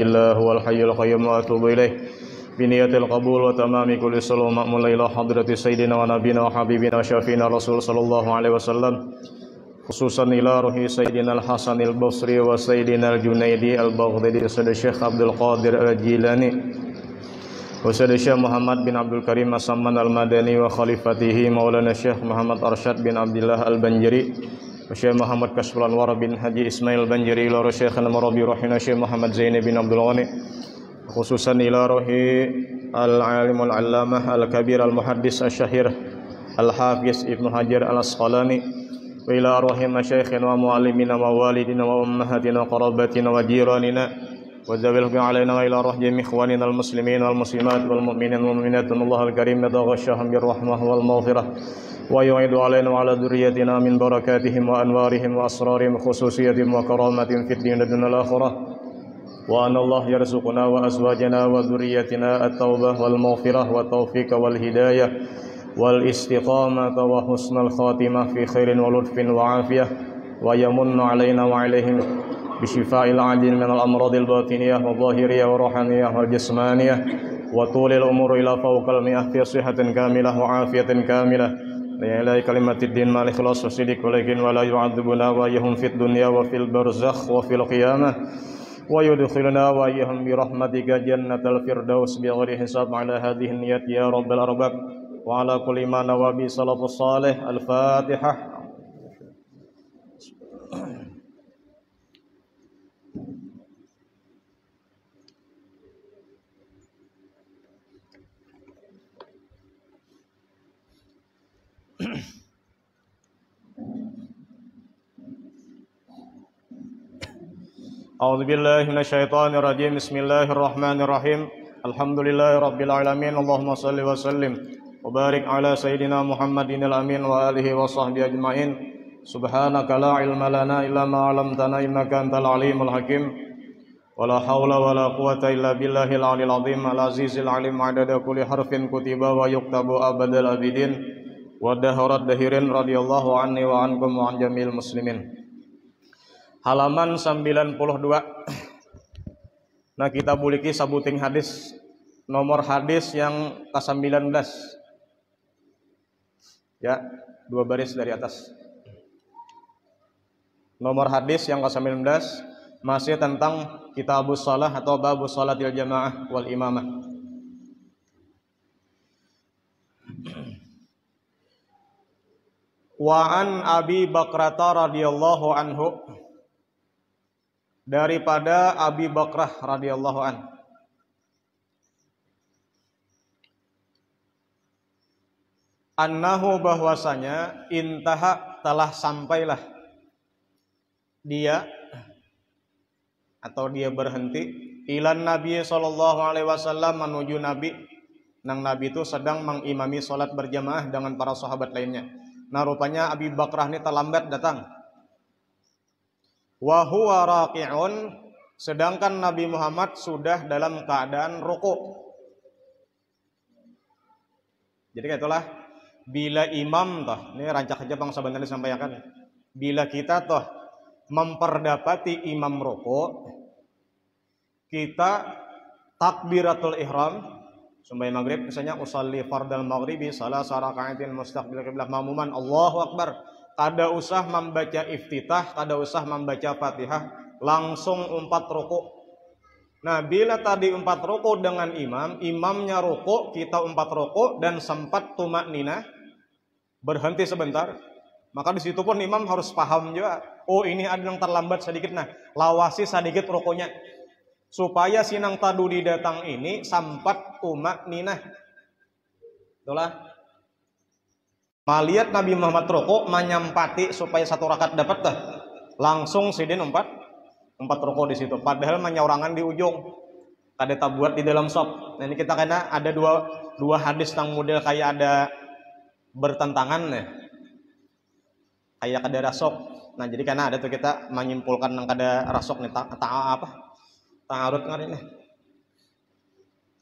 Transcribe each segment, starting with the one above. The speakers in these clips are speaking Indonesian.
الله هو الحي القيوم وأتوب إليه بنية القبول وتمام كل صلاة مأمول إلى حضرة سيدنا ونبينا وحبيبنا وشفينا رسول صلى الله عليه وسلم خصوصا إلى روح سيدنا الحسن البصري وسيدنا الجنيدي البغدادي وسيد الشيخ عبد القادر الجيلاني وسيد الشيخ محمد بن عبد الكريم السمان المدني وخليفته مولانا الشيخ محمد أرشد بن عبد الله البنجري Syekh Muhammad Kasful Anwar bin Haji Ismail Banjari ila Syekh al-Marabi rahina Syekh Muhammad Zaini bin Abdul Ghani khususan ila rohi al-alim al-allamah al-kabir al-muhaddis al-syahir al-hafiz Ibnu Hajar al-Asqalani wa ila rohi masyayikhin wa muallimina wa walidina wa ummahatina wa qarabatina wa jiranina wa zawil alaina wa ila rohi ikhwanina al-muslimin wal muslimat wal mu'minin wal mu'minat Allah al-karim yataghashahum birrahmah wal maghfirah ويعيد علينا وعلى ذريتنا من بركاتهم وأنوارهم وأسرارهم وخصوصياتهم وكراماتهم في الدين دون الآخرة وأن الله يرزقنا وأزواجنا وذريتنا التوبة والمغفرة والتوفيق والهداية والاستقامة وحسن الخاتمة في خير ولطف وعافية ويمن علينا وعليهم بشفاء العاجل من الأمراض الباطنية والظاهرية والروحانية والجسمانية وطول الأمور إلى فوق المئة في صحة كاملة وعافية كاملة إلى كلمة الدين مع الإخلاص والصدق ولكن ولا يعذبنا وإياهم في الدنيا وفي البرزخ وفي القيامة ويدخلنا وإياهم برحمتك جنة الفردوس بغير حساب على هذه النيات يا رب الأرباب وعلى كل ما نوى به السلف الصالح الفاتحة. A'udzu billahi minasyaitonir rajim. Bismillahirrahmanirrahim. Alhamdulillahi rabbil alamin. Allahumma shalli wa sallim wa barik ala sayidina Muhammadinil amin wa alihi wa sahbihi ajmain. Subhanaka la ilma lana illa ma 'allamtana innaka antal alimul hakim. Wala haula wala quwwata illa billahil aliyil azim al azizil alim adada kulli harfin kutiba wa yuktabu abadal abidin wa daharat dahirin radhiyallahu anni wa ankum wa an jamil muslimin. Halaman 92. Nah, kita buliki sabuting hadis. Nomor hadis yang ke-19. Ya, 2 baris dari atas. Nomor hadis yang ke-19 masih tentang kitabus shalah atau babus shalatil jamaah wal imamah. Wa an Abi Bakrata radhiyallahu anhu, daripada Abi Bakrah radhiyallahu an, annahu bahwasanya intaha telah sampailah dia atau dia berhenti ilan Nabi sallallahu alaihi wasallam menuju Nabi. Nang Nabi itu sedang mengimami salat berjamaah dengan para sahabat lainnya. Nah, rupanya Abi Bakrah ini terlambat datang. Wa huwa raqi'un, sedangkan Nabi Muhammad sudah dalam keadaan rukuk. Jadi itulah bila imam toh, ini rancak aja Bang sebentar disampaikan. Bila kita toh memperdapati imam rukuk, kita takbiratul ihram sembahyang maghrib, misalnya usalli fardal maghribi salasa raka'atin mustaqbil qiblah mamuman Allahu akbar. Kada usah membaca iftitah, kada usah membaca Fatihah, langsung 4 rukuk. Nah, bila tadi 4 rukuk dengan imam, imamnya rukuk, kita 4 rukuk dan sempat tumakninah, berhenti sebentar, maka di situ pun imam harus paham juga. Oh, ini ada yang terlambat sedikit, nah lawasi sedikit rukuknya supaya sinang tadudi datang ini sempat tumakninah. Itulah. Malihat Nabi Muhammad rukuk menyampati supaya 1 rakaat dapat dah. Langsung sidin 4 rukuk di situ. Padahal menyaurangan di ujung. Kada tabuat di dalam shop. Nah, ini kita karena ada dua hadis tentang model kayak ada bertentangan ya. Kayak kada rasok. Nah, jadi karena ada tuh kita menyimpulkan yang kada rasok nih ta'arud ngarin nih.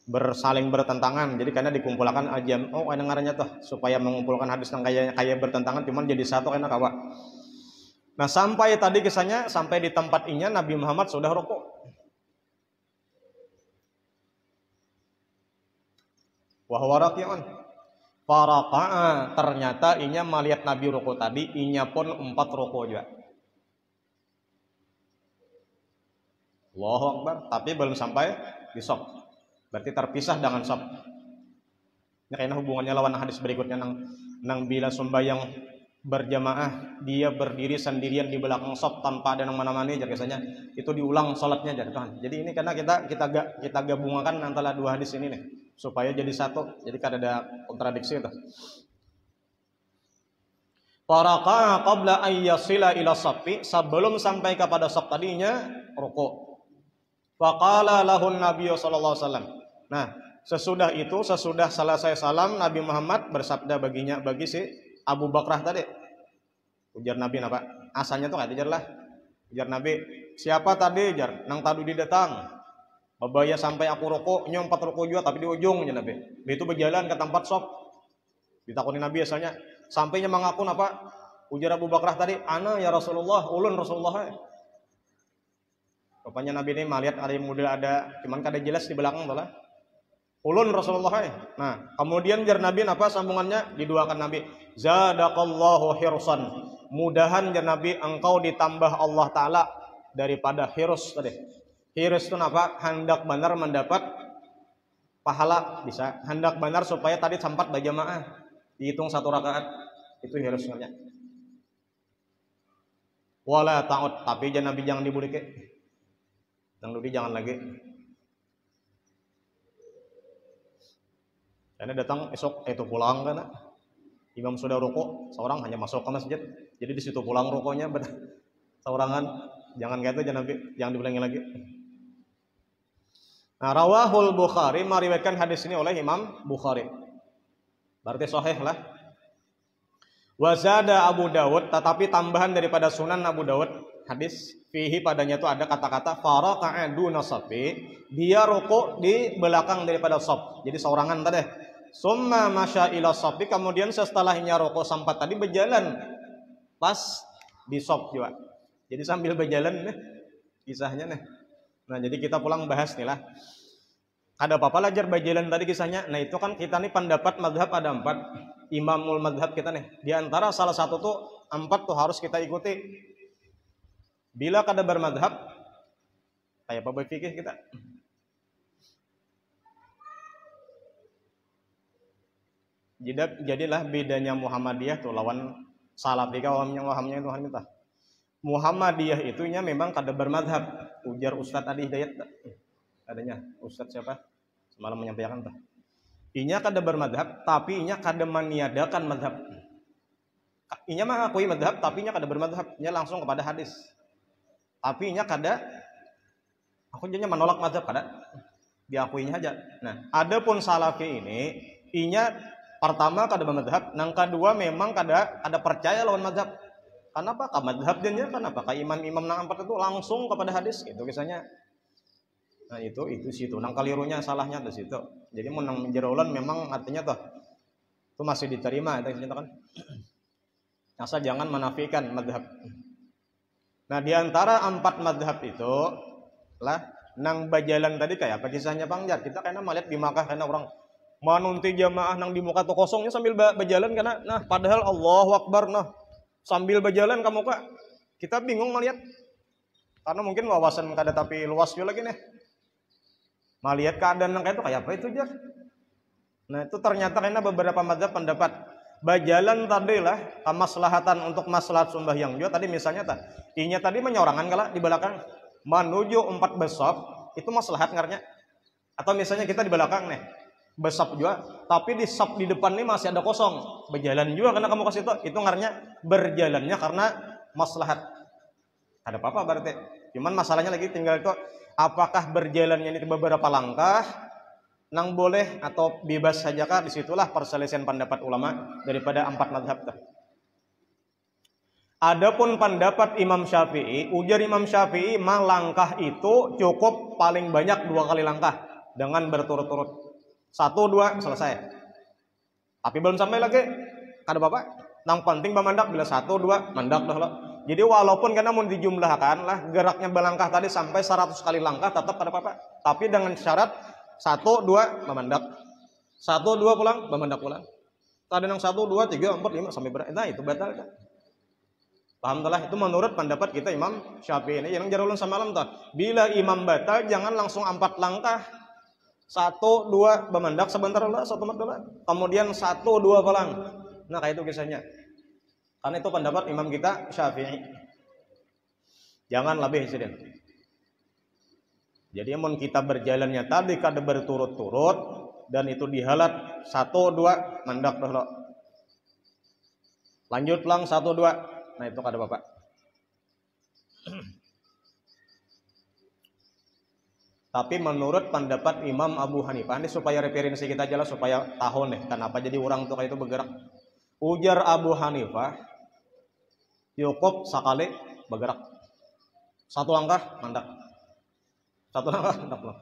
Bersaling bertentangan. Jadi karena dikumpulkan aja ada ngarannya tuh supaya mengumpulkan hadis yang kayak bertentangan cuman jadi satu karena kawa. Nah, sampai tadi kisahnya sampai di tempat inya Nabi Muhammad sudah rukuk. wa huwa raqi'un. Faraqa'a, ternyata inya melihat Nabi ruku tadi, inya pun 4 ruku juga. Allahu Akbar, tapi belum sampai di saf. Berarti terpisah dengan saf. Ini kayaknya hubungannya lawan hadis berikutnya nang bila sembahyang berjamaah dia berdiri sendirian di belakang saf tanpa ada nang mana-mana aja biasanya itu diulang salatnya aja Tuhan. Jadi ini karena kita gabungkan antara dua hadis ini nih supaya jadi satu. Jadi kan ada kontradiksi itu. Faraqa'a qabla an yasila ila saffi, sebelum sampai kepada saf tadinya ruku'. Faqala lahun Nabi sallallahu alaihi wasallam. Nah, sesudah itu, sesudah selesai salam, Nabi Muhammad bersabda bagi si Abu Bakrah tadi. Ujar Nabi apa? Asalnya tuh enggak dijar lah. Ujar Nabi, siapa tadi jar? Nang tadu di datang. Babaya sampai aku rokok, nyom 4 rokok juga tapi di ujung ya Nabi. Dia itu berjalan ke tempat sop. Ditakuni Nabi asalnya, sampainya mengaku apa? Ujar Abu Bakrah tadi, ana ya Rasulullah, ulun Rasulullah. Rupanya Nabi ini melihat ada yang muda ada, cuman kada jelas di belakang lah. Ulun Rasulullah. Nah, kemudian jar Nabi apa sambungannya? Diduakan Nabi, zadaqallahu hirsan. Mudahan jar Nabi engkau ditambah Allah taala daripada hirs tadi. Hirs itu apa? Hendak benar mendapat pahala, bisa. Hendak benar supaya tadi sempat berjamaah. Dihitung 1 rakaat. Itu hirsnya. Wala ta'ud, tapi jar Nabi jangan dibuli ke. Dan Ludi jangan lagi. Karena datang esok itu pulang kan. Imam sudah rukuk, seorang hanya masuk ke masjid. Jadi di situ pulang rukuknya seorangan. Jangan gitu, jangan diulangi lagi. Nah, rawahul Bukhari, meriwayatkan hadis ini oleh Imam Bukhari. Berarti sahih lah. Wa zada Abu Dawud, tetapi tambahan daripada Sunan Abu Dawud hadis fihi padanya itu ada kata-kata faraqa'a duna safi, dia rukuk di belakang daripada saf. Jadi seorangan tadi. Summa masya ila safi, kemudian setelahnya rukuk sampai tadi berjalan pas di saf juga. Jadi sambil berjalan nih kisahnya nih. Nah, jadi kita pulang bahas nih lah. Ada apa-apa lajar berjalan tadi kisahnya. Nah, itu kan kita nih pendapat mazhab ada 4. Imamul mazhab kita nih. Di antara salah satu tuh 4 tuh harus kita ikuti. Bila kada bermadhab, kayak apa berfikih kita? Jadilah bedanya Muhammadiyah tuh lawan Salafi, wahamnya itu kita. Muhammadiyah itunya memang kada bermadhab. Ujar Ustadz Adi Hidayat, adanya Ustadz siapa? Semalam menyampaikan tuh. Inya kada bermadhab, tapi inya kada meniadakan madhab. Inya mengakui madhab, tapi inya kada bermadhab. Inya langsung kepada hadis. Tapi inya kada, aku jadinya menolak mazhab kada, diakuinya aja. Nah, adapun Salafi ini, inya pertama kada bermadzhab, nang kedua memang kada percaya lawan mazhab. Kenapa? Ka mazhab dia kenapa? Ka imam-imam nang 4 itu langsung kepada hadis, gitu kisahnya. Nah, itu situ. Nang kelirunya salahnya di situ. Jadi mun nang jerolan memang artinya tuh itu masih diterima itu kan. Asal jangan menafikan mazhab. Nah, di antara 4 mazhab itu lah nang bajalan tadi kayak apa kisahnya Bang Jar? Kita kayaknya melihat di Makkah karena orang manunti jamaah nang di muka tuh kosongnya sambil bajalan karena nah padahal Allahu Akbar nah sambil bajalan ke muka. Kita bingung melihat karena mungkin wawasan kada tapi luas juga lagi nih. Melihat keadaan nang kayak itu kayak apa itu Jar? Nah, itu ternyata karena beberapa mazhab pendapat bajalan tadi lah kemaslahatan untuk maslahat sembahyang juga tadi misalnya inya tadi menyorangan kala di belakang menuju 4 besop itu maslahat ngarnya atau misalnya kita di belakang nih besop juga tapi di sop di depan nih masih ada kosong berjalan juga karena kamu kasih itu ngarnya berjalannya karena maslahat ada apa-apa berarti cuman masalahnya lagi tinggal itu apakah berjalannya ini beberapa langkah nang boleh atau bebas saja kah? Disitulah perselisihan pendapat ulama daripada 4 mazhab. Adapun pendapat Imam Syafi'i, ujar Imam Syafi'i, mah langkah itu cukup paling banyak 2 kali langkah dengan berturut-turut. 1, 2 selesai. Tapi belum sampai lagi. Kada bapak. Nang penting bamandak bila 1, 2 mandak dah lo. Jadi walaupun karena mau dijumlahkan lah geraknya berlangkah tadi sampai 100 kali langkah tetap kada apa-apa. Tapi dengan syarat 1, 2 memandang. 1, 2 pulang, bamandak pulang. Tadi nang 1, 2, 3, 4, 5 sampai berapa? Nah itu batal kan? Paham telah? Itu menurut pendapat kita Imam Syafi'i ini yang jarulun samalam tuh. Bila imam batal jangan langsung 4 langkah. 1, 2 bamandak sebentar lah, 1 menit. Kemudian 1, 2 pulang. Nah kayak itu kisahnya. Karena itu pendapat imam kita Syafi'i. Jangan lebih sedih. Jadi mun kita berjalannya tadi kada berturut-turut dan itu dihalat 1, 2 mandak dulu. Lanjut lang 1, 2. Nah itu kada bapak. Tapi menurut pendapat Imam Abu Hanifah ini supaya referensi kita jelas supaya tahu nih kenapa jadi orang tuh kayak itu bergerak. Ujar Abu Hanifah cukup sekali bergerak. 1 langkah mandak. 1 langkah mandak loh.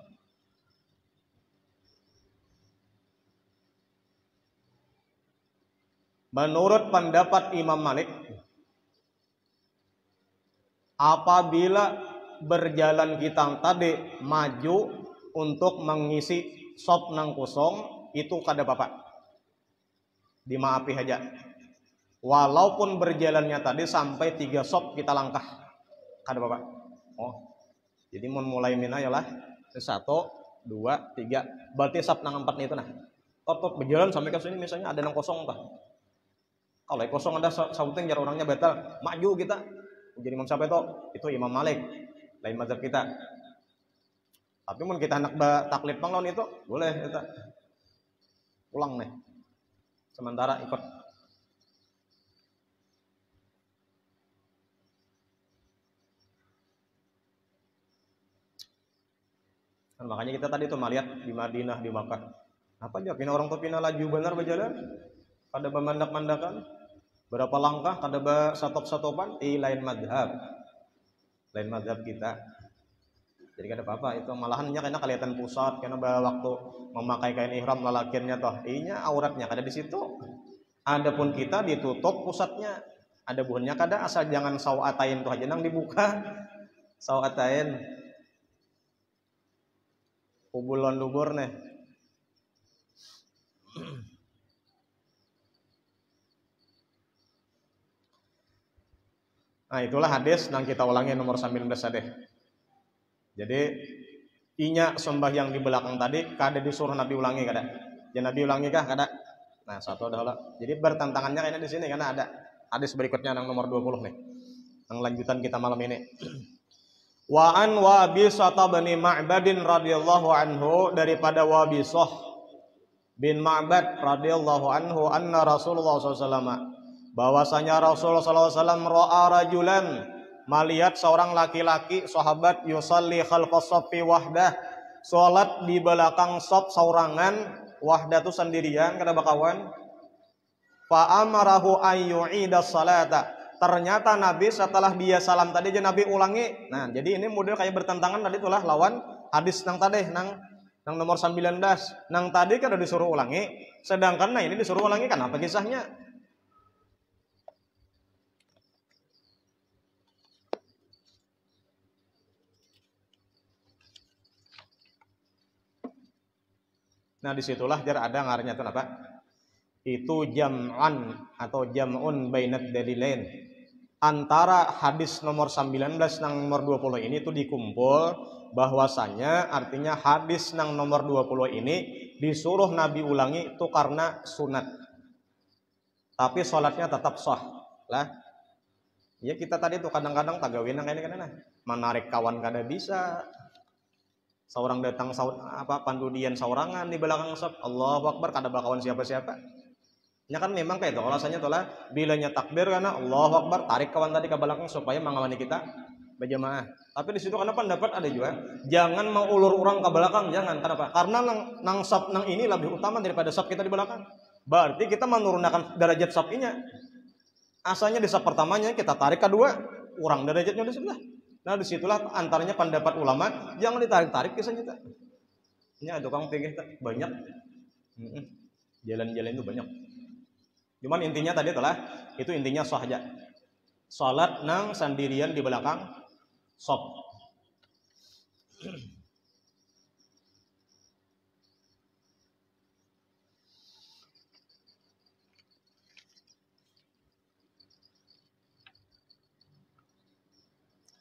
Menurut pendapat Imam Malik, apabila berjalan kita tadi maju untuk mengisi sop nang kosong itu kada bapak. Dimaafi aja. Walaupun berjalannya tadi sampai 3 sop kita langkah. Kada bapak. Oh. Jadi mulai mina yalah 1, 2, 3. Berarti sop nang 4 itu nah. Tot berjalan sampai ke sini misalnya ada nang kosong kah? Kalau kosong ada sauting jar orangnya batal, maju kita. Jadi Imam siapa itu Imam Malik, lain mazhab kita. Tapi mun kita hendak taklid panglawan itu boleh kita pulang nih. Sementara ikut. Nah, makanya kita tadi tuh melihat di Madinah, di Makkah. Apa aja pina orang tuh pina laju benar berjalan. Kada memandak-mandakan. Berapa langkah kada satop-satopan lain madhab. Lain madhab kita. Jadi kada apa-apa itu malahannya karena kelihatan pusat karena waktu memakai kain ihram lalakiannya toh inya auratnya kada di situ. Adapun kita ditutup pusatnya. Ada buahnya kada asal jangan sawatain tuh aja nang dibuka. Sawatain. Kubulon lubur nih. Nah itulah hadis yang kita ulangi nomor 19 deh. Jadi inya sembahyang di belakang tadi kada disuruh Nabi ulangi kada. Ya Nabi ulangi kah kada? Nah satu adalah. Jadi bertentangannya kayaknya di sini karena ada hadis berikutnya yang nomor 20 nih. Yang lanjutan kita malam ini. Wa an Wabisah bin Ma'badin radhiyallahu anhu daripada Wabisah bin Ma'bad radhiyallahu anhu anna Rasulullah SAW bahwasanya Rasulullah SAW ra'a rajulan melihat seorang laki-laki sahabat yusalli khalfas saffi wahdah salat di belakang saf saurangan wahdah itu sendirian kada bakawan fa amarahu ay yu'idas salata ternyata Nabi setelah dia salam tadi Nabi ulangi. Nah jadi ini model kayak bertentangan tadi itulah lawan hadis nang tadi nang nomor 19 nang tadi kan udah disuruh ulangi sedangkan nah ini disuruh ulangi kan apa kisahnya? Nah disitulah jar ada ngarnya itu apa? Itu jam'an atau jam'un bainad dalilain. Antara hadis nomor 19 nang nomor 20 ini itu dikumpul bahwasanya artinya hadis nang nomor 20 ini disuruh Nabi ulangi itu karena sunat. Tapi sholatnya tetap sah. Lah. Ya kita tadi tuh kadang-kadang tagawin nang ini kan menarik kawan kada bisa. Seorang datang pandudian saurangan di belakang saf Allahu Akbar kada bakawan siapa-siapa. Ya kan memang kayak itu alasannya itulah bilanya takbir karena Allahu Akbar tarik kawan tadi ke belakang supaya mengawani kita berjamaah. Tapi di situ karena pendapat ada juga jangan mau ulur orang ke belakang jangan kenapa? Karena nang saf nang ini lebih utama daripada saf kita di belakang. Berarti kita menurunkan derajat safnya. Asalnya di saf pertamanya kita tarik kedua kurang derajatnya di sebelah. Nah disitulah antaranya pendapat ulama jangan ditarik-tarik kisahnya tak. Ini ada tukang pikir banyak, jalan-jalan itu banyak. Cuman intinya tadi itulah itu intinya sah aja. Salat nang sendirian di belakang sop.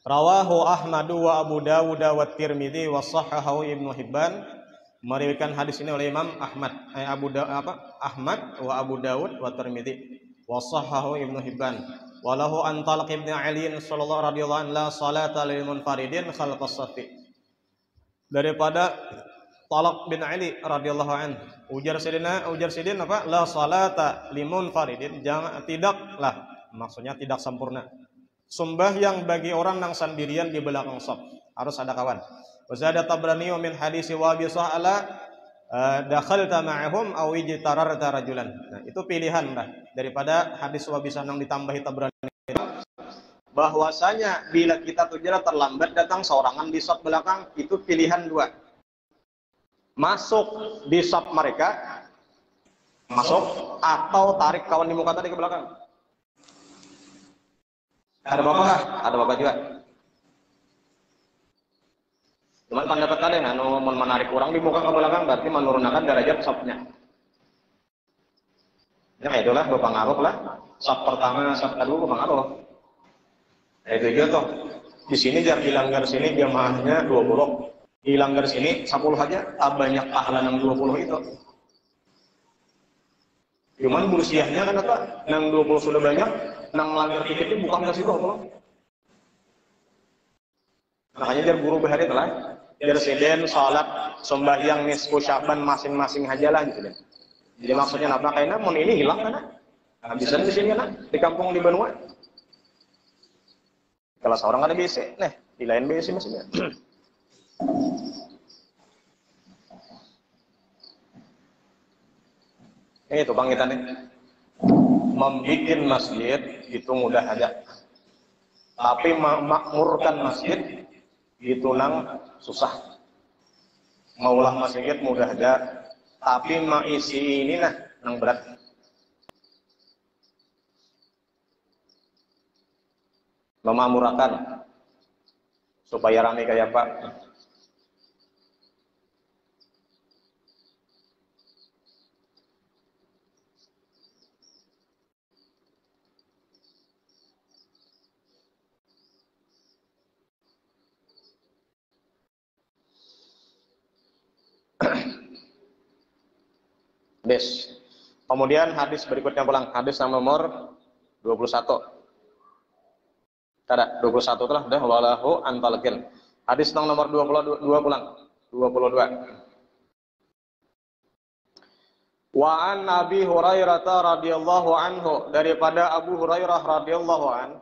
Rawahu Ahmad wa Abu Dawud wa Tirmidzi wa Shahhahu Ibnu Hibban. Meriwayatkan hadis ini oleh Imam Ahmad, Ahmad wa Abu Dawud wa Tirmidzi wa Shahhahu Ibnu Hibban. Walahu an Talq ibn Ali sallallahu radhiyallahu anhu la salata lil munfaridin khalqas safi. Daripada Talq bin Ali radhiyallahu anhu, ujar Sidin apa? La salata lil munfaridin, jangan, tidaklah, maksudnya tidak sempurna sembahyang bagi orang yang sendirian di belakang shaf, harus ada kawan. Wazada Tabrani min hadis Wabisah ala dakhalta ma'ahum aw ijtararta rajulan. Nah, itu pilihan lah daripada hadis Wabisah yang ditambahi Tabrani, bahwasanya bila kita tujuan terlambat datang seorangan di shaf belakang, itu pilihan dua. Masuk di shaf mereka, masuk, atau tarik kawan di muka tadi ke belakang. Ada bapak nggak? Ada bapak juga. Cuman pendapat kalian, menarik orang di muka ke belakang berarti menurunkan derajat shafnya. Ya itulah berpengaruh lah. Shaf pertama, shaf kedua berpengaruh. Itu juga tuh. Di sini jar dilanggar sini jamaahnya 20. Dilanggar sini 10 aja, banyak pahala yang 20 itu. Cuman busiahnya kan apa? Yang 20 sudah banyak, yang melanggar dikit itu bukan kasih apa? Makanya jar guru bahari telah, jar seden salat sembahyang nisfu Sya'ban masing-masing aja lah gitu. Jadi maksudnya apa? Kayaknya mon ini hilang kan? Habisan di sini kan? Di kampung di Banua. Kalau seorang ada BC, nah di lain BC maksudnya. Itu bang kita nih, membikin masjid itu mudah aja, tapi memakmurkan masjid itu nang susah. Maulah masjid mudah aja, tapi mengisi ini nah nang berat. Memakmurkan supaya ramai kayak apa? Des. Kemudian hadis berikutnya pulang, hadis yang nomor 21. Ada 21 telah dah walahu antalqin. Hadis yang nomor 22 pulang. 22. Wa an Abi Hurairah radhiyallahu anhu, daripada Abu Hurairah radhiyallahu an,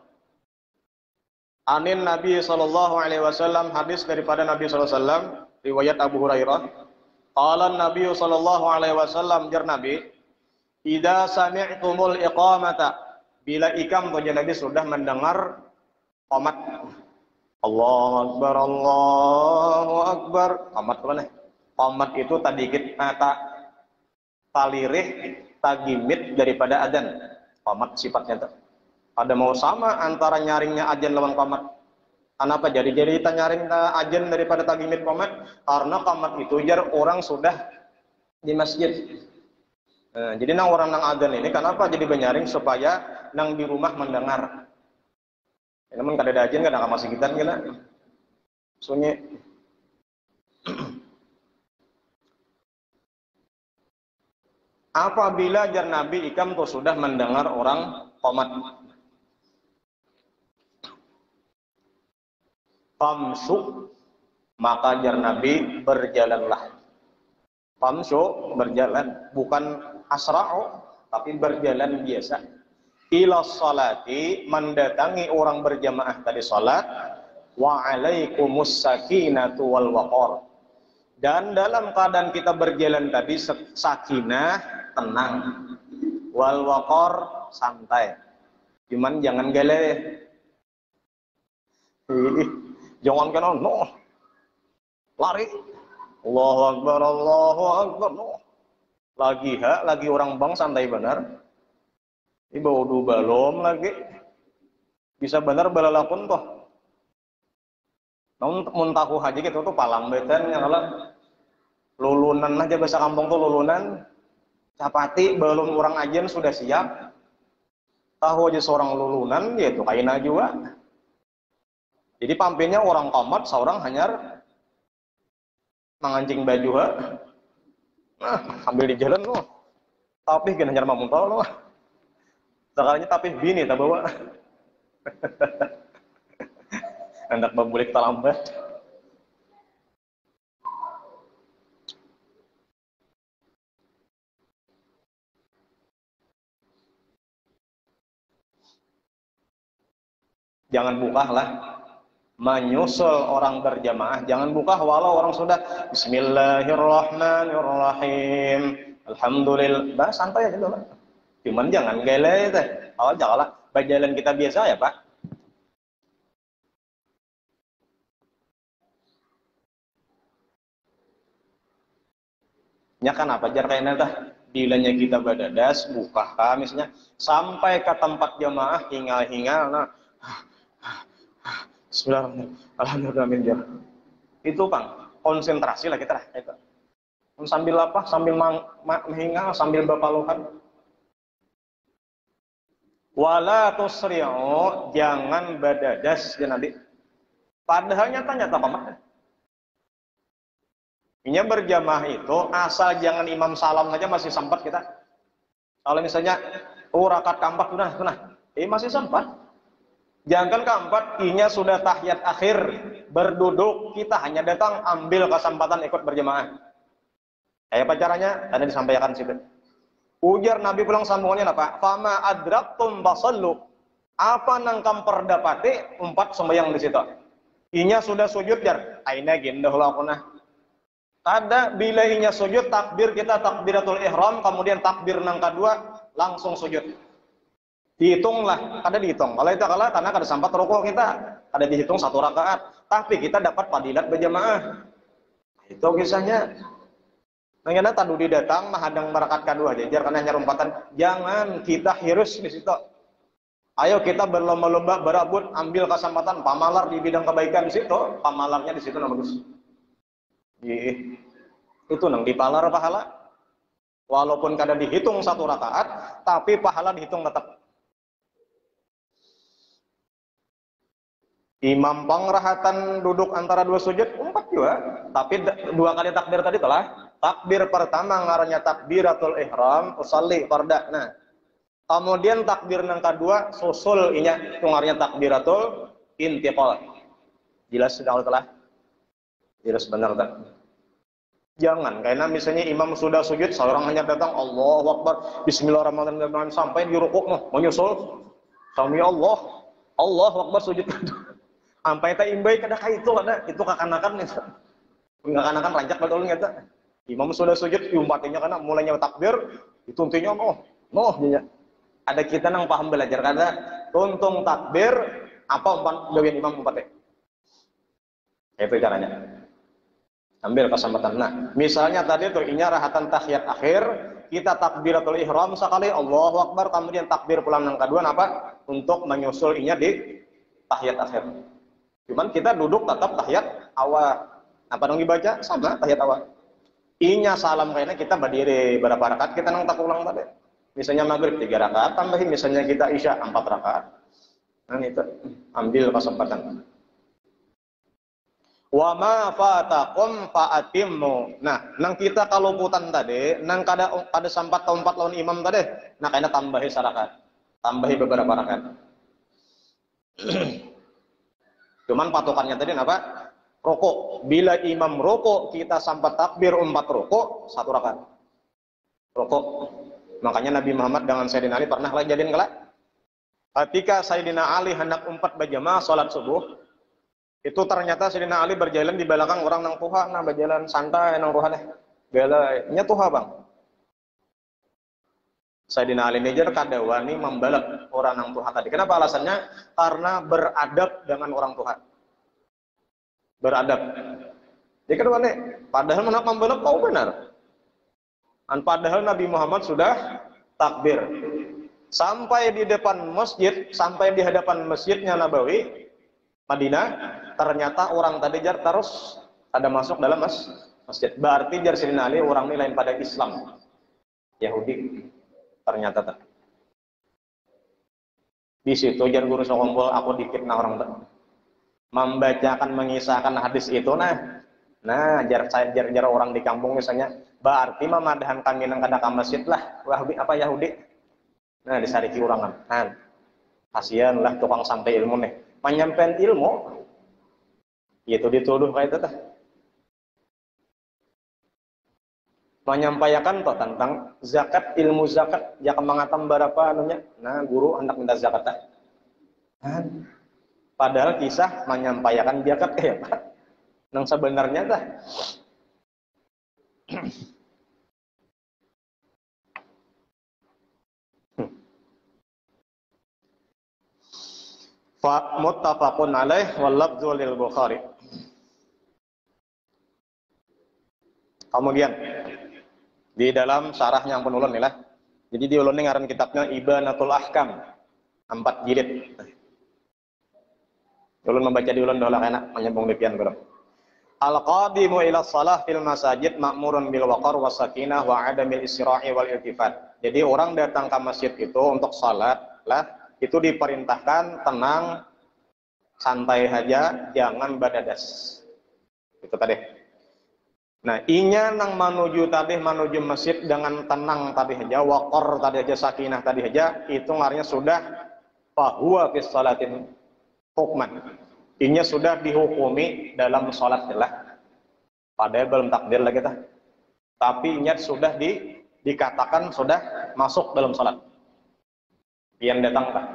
anin Nabi sallallahu alaihi wasallam, hadis daripada Nabi sallallahu alaihi wasallam, riwayat Abu Hurairah. Qala Nabi sallallahu alaihi wasallam, jar Nabi, idza sami'tumul iqamata, bila ikam tujuan Nabi sudah mendengar qomat. Allahu akbar, Allahu akbar. Qomat apa nih? Qomat itu tadikit talirih tagimit daripada adzan. Qomat sifatnya itu. Ada mau sama antara nyaringnya adzan lawan qomat. Kenapa jadi kita nyaring ajan daripada tagimit qomat? Karena qomat itu jar orang sudah di masjid. Nah, jadi nang orang nang adzan ini kenapa jadi benyaring supaya nang di rumah mendengar. Namun kada ada ajan kada masih kita kena sunyi. Apabila jar Nabi ikam tuh sudah mendengar orang qomat. Famsuk, maka jar Nabi berjalanlah. Famsuk, berjalan, bukan asra'u, tapi berjalan biasa. Ila salati, mendatangi orang berjamaah tadi salat. Wa alaikumus sakinatu wal waqar. Dan dalam keadaan kita berjalan tadi sakinah, tenang. Wal waqar, santai. Cuman jangan gele. Jangan kena no lari, Allahu akbar, Allahu akbar, no lagi orang bang santai benar. Ini bawa balom lagi bisa benar balalakun toh. Namun muntaku haji gitu tuh palambetan yang kalau lulunan aja bahasa kampung tuh lulunan capati belum orang ajen sudah siap. Tahu aja seorang lulunan yaitu kaina juga. Jadi pampinnya orang komat, seorang hanyar mengancing baju ha. Nah, ambil di jalan loh. Tapi kan hanyar mamuntol loh. Sekalinya tapi bini tak bawa. Hendak membulik terlambat. Jangan buka lah. Menyusul orang berjamaah, jangan buka walau orang sudah Bismillahirrahmanirrahim. Alhamdulillah. Bah, santai aja dulu. Cuman jangan gele teh. Oh, janganlah. Berjalan kita biasa ya, Pak. Nya kan apa jar kayaknya tah bilanya kita badadas buka misalnya sampai ke tempat jamaah hingal-hingal nah Bismillahirrahmanirrahim. Alhamdulillah. Itu Bang, konsentrasi lah kita lah itu. Sambil apa? Sambil menghingal, sambil berpaluhan. Wala tusri'u, jangan badadas ya nanti. Padahal nyata apa mah? Ini berjamaah itu asal jangan imam salam aja masih sempat kita. Kalau misalnya rakaat keempat sudah, masih sempat. Jangan keempat, inya sudah tahiyat akhir, berduduk, kita hanya datang ambil kesempatan ikut berjamaah. Kayak apa caranya? Tadi disampaikan situ. Ujar Nabi pulang sambungannya apa? Fama adraktum basallu. Apa nangkam perdapati empat sembahyang di situ. Inya sudah sujud jar. Aina gindah lakunah. Kada bila inya sujud takbir kita takbiratul ihram, kemudian takbir nang kedua langsung sujud. Dihitunglah, kada dihitung. Kalau itu kalah karena kada sampai rukuk kita, kada dihitung satu rakaat. Tapi kita dapat fadilat berjamaah. Itu kisahnya. Nangana tadi datang menghadang rakaat kedua jajar karena hanya umpatan. Jangan kita hirus di situ. Ayo kita berlomba-lomba berebut ambil kesempatan pamalar di bidang kebaikan di situ. Pamalarnya di situ nang bagus. Itu nang dipalar pahala. Walaupun kada dihitung satu rakaat, tapi pahala dihitung tetap. Imam pengrahatan duduk antara dua sujud empat juga, tapi dua kali takbir tadi telah. Takbir pertama ngarannya takbiratul ihram, usalli farda. Nah, kemudian takbir yang kedua susul inya tungarnya takbiratul intiqal. Jelas sudah telah. Jelas benar tak? Jangan, karena misalnya imam sudah sujud, seorang hanya datang Allahu Akbar, Bismillahirrahmanirrahim sampai di rukuk menyusul. Sami Allah, Allahu Akbar sujud. Sampai tak imbai kada itu ada itu kakanakan itu. Kakanakan rancak betul gitu. Imam sudah sujud diumpatinya karena mulainya takbir itu intinya nya. Ada kita nang paham belajar kada tuntung takbir apa umpan gawean imam umpatnya. Itu caranya. Ambil kesempatan. Nah, misalnya tadi tuh inya rahatan tahiyat akhir, kita takbiratul ihram sekali Allahu Akbar, kemudian takbir pulang yang kedua apa? Untuk menyusul inya di tahiyat akhir. Cuman kita duduk tetap tahiyat awal. Apa dong dibaca? Sama tahiyat awal. Inya salam kayaknya kita berdiri berapa rakaat kita nang tak ulang tadi. Misalnya maghrib 3 rakaat tambahin, misalnya kita isya 4 rakaat. Nah itu ambil kesempatan. Wa ma fatakum fa'atimmu. Nah, nang kita kalau putan tadi, nang kada sampat tahun 4 lawan imam tadi, nah kayaknya tambahi sarakat. Tambahi beberapa rakaat. Cuman patokannya tadi apa? Rokok. Bila imam rokok, kita sampai takbir 4 rokok, 1 rakaat. Rokok. Makanya Nabi Muhammad dengan Sayyidina Ali pernah jadiin kelak. Ketika Sayyidina Ali hendak 4 berjamaah salat subuh, itu ternyata Sayyidina Ali berjalan di belakang orang nang tuha, nah berjalan santai nang tuha deh. Belanya tuha bang. Sayyidina Ali nejar kadawani membalap orang nang tuha tadi. Kenapa alasannya? Karena beradab dengan orang tuha. Beradab. Jadi kedua nih, padahal menak membalap mau benar. Padahal Nabi Muhammad sudah takbir. Sampai di depan masjid, sampai di hadapan masjidnya Nabawi, Madinah, ternyata orang tadi jar terus ada masuk dalam masjid. Berarti jar Sayyidina Ali orang ini lain pada Islam. Yahudi. Ternyata tak. Di situ jar guru sokompol aku dikit nah orang tak. membacakan, mengisahkan hadis itu, nah jar orang di kampung misalnya, berarti memadahan kami nang kada ka masjid lah, Wahbi apa Yahudi. Nah disariki urangan. Nah, kasihan lah tukang sampai ilmu nih. Menyampaikan ilmu, itu dituduh kayak itu tah. Menyampaikan toh tentang zakat, ilmu zakat, ya kemangatam berapa anunya. Nah, guru hendak minta zakat tah. Nah, padahal kisah menyampaikan zakat ya Pak. Nang sebenarnya tah. Fa muttafaqun alaih wal lafdzu lil Bukhari. Kemudian di dalam syarah yang penulun nih lah. Jadi di ulun ngaran kitabnya Ibanatul Ahkam 4 jilid. Ulun membaca di ulun dolah enak menyambung depian bro. Al-qadimu ila shalah fil masajid ma'murun bil waqar was sakinah wa adamil isra'i wal iltifat. Jadi orang datang ke masjid itu untuk salat lah, itu diperintahkan tenang, santai saja, jangan badadas. Itu tadi. Nah, inya nang menuju masjid dengan tenang tadi aja, waqar tadi aja, sakinah tadi aja, itu ngaranya sudah fahuwa fis salatin hukman. Inya sudah dihukumi dalam salat lah. Padahal belum takbir lagi tah. Tapi inya sudah dikatakan sudah masuk dalam salat. Yang datang tah.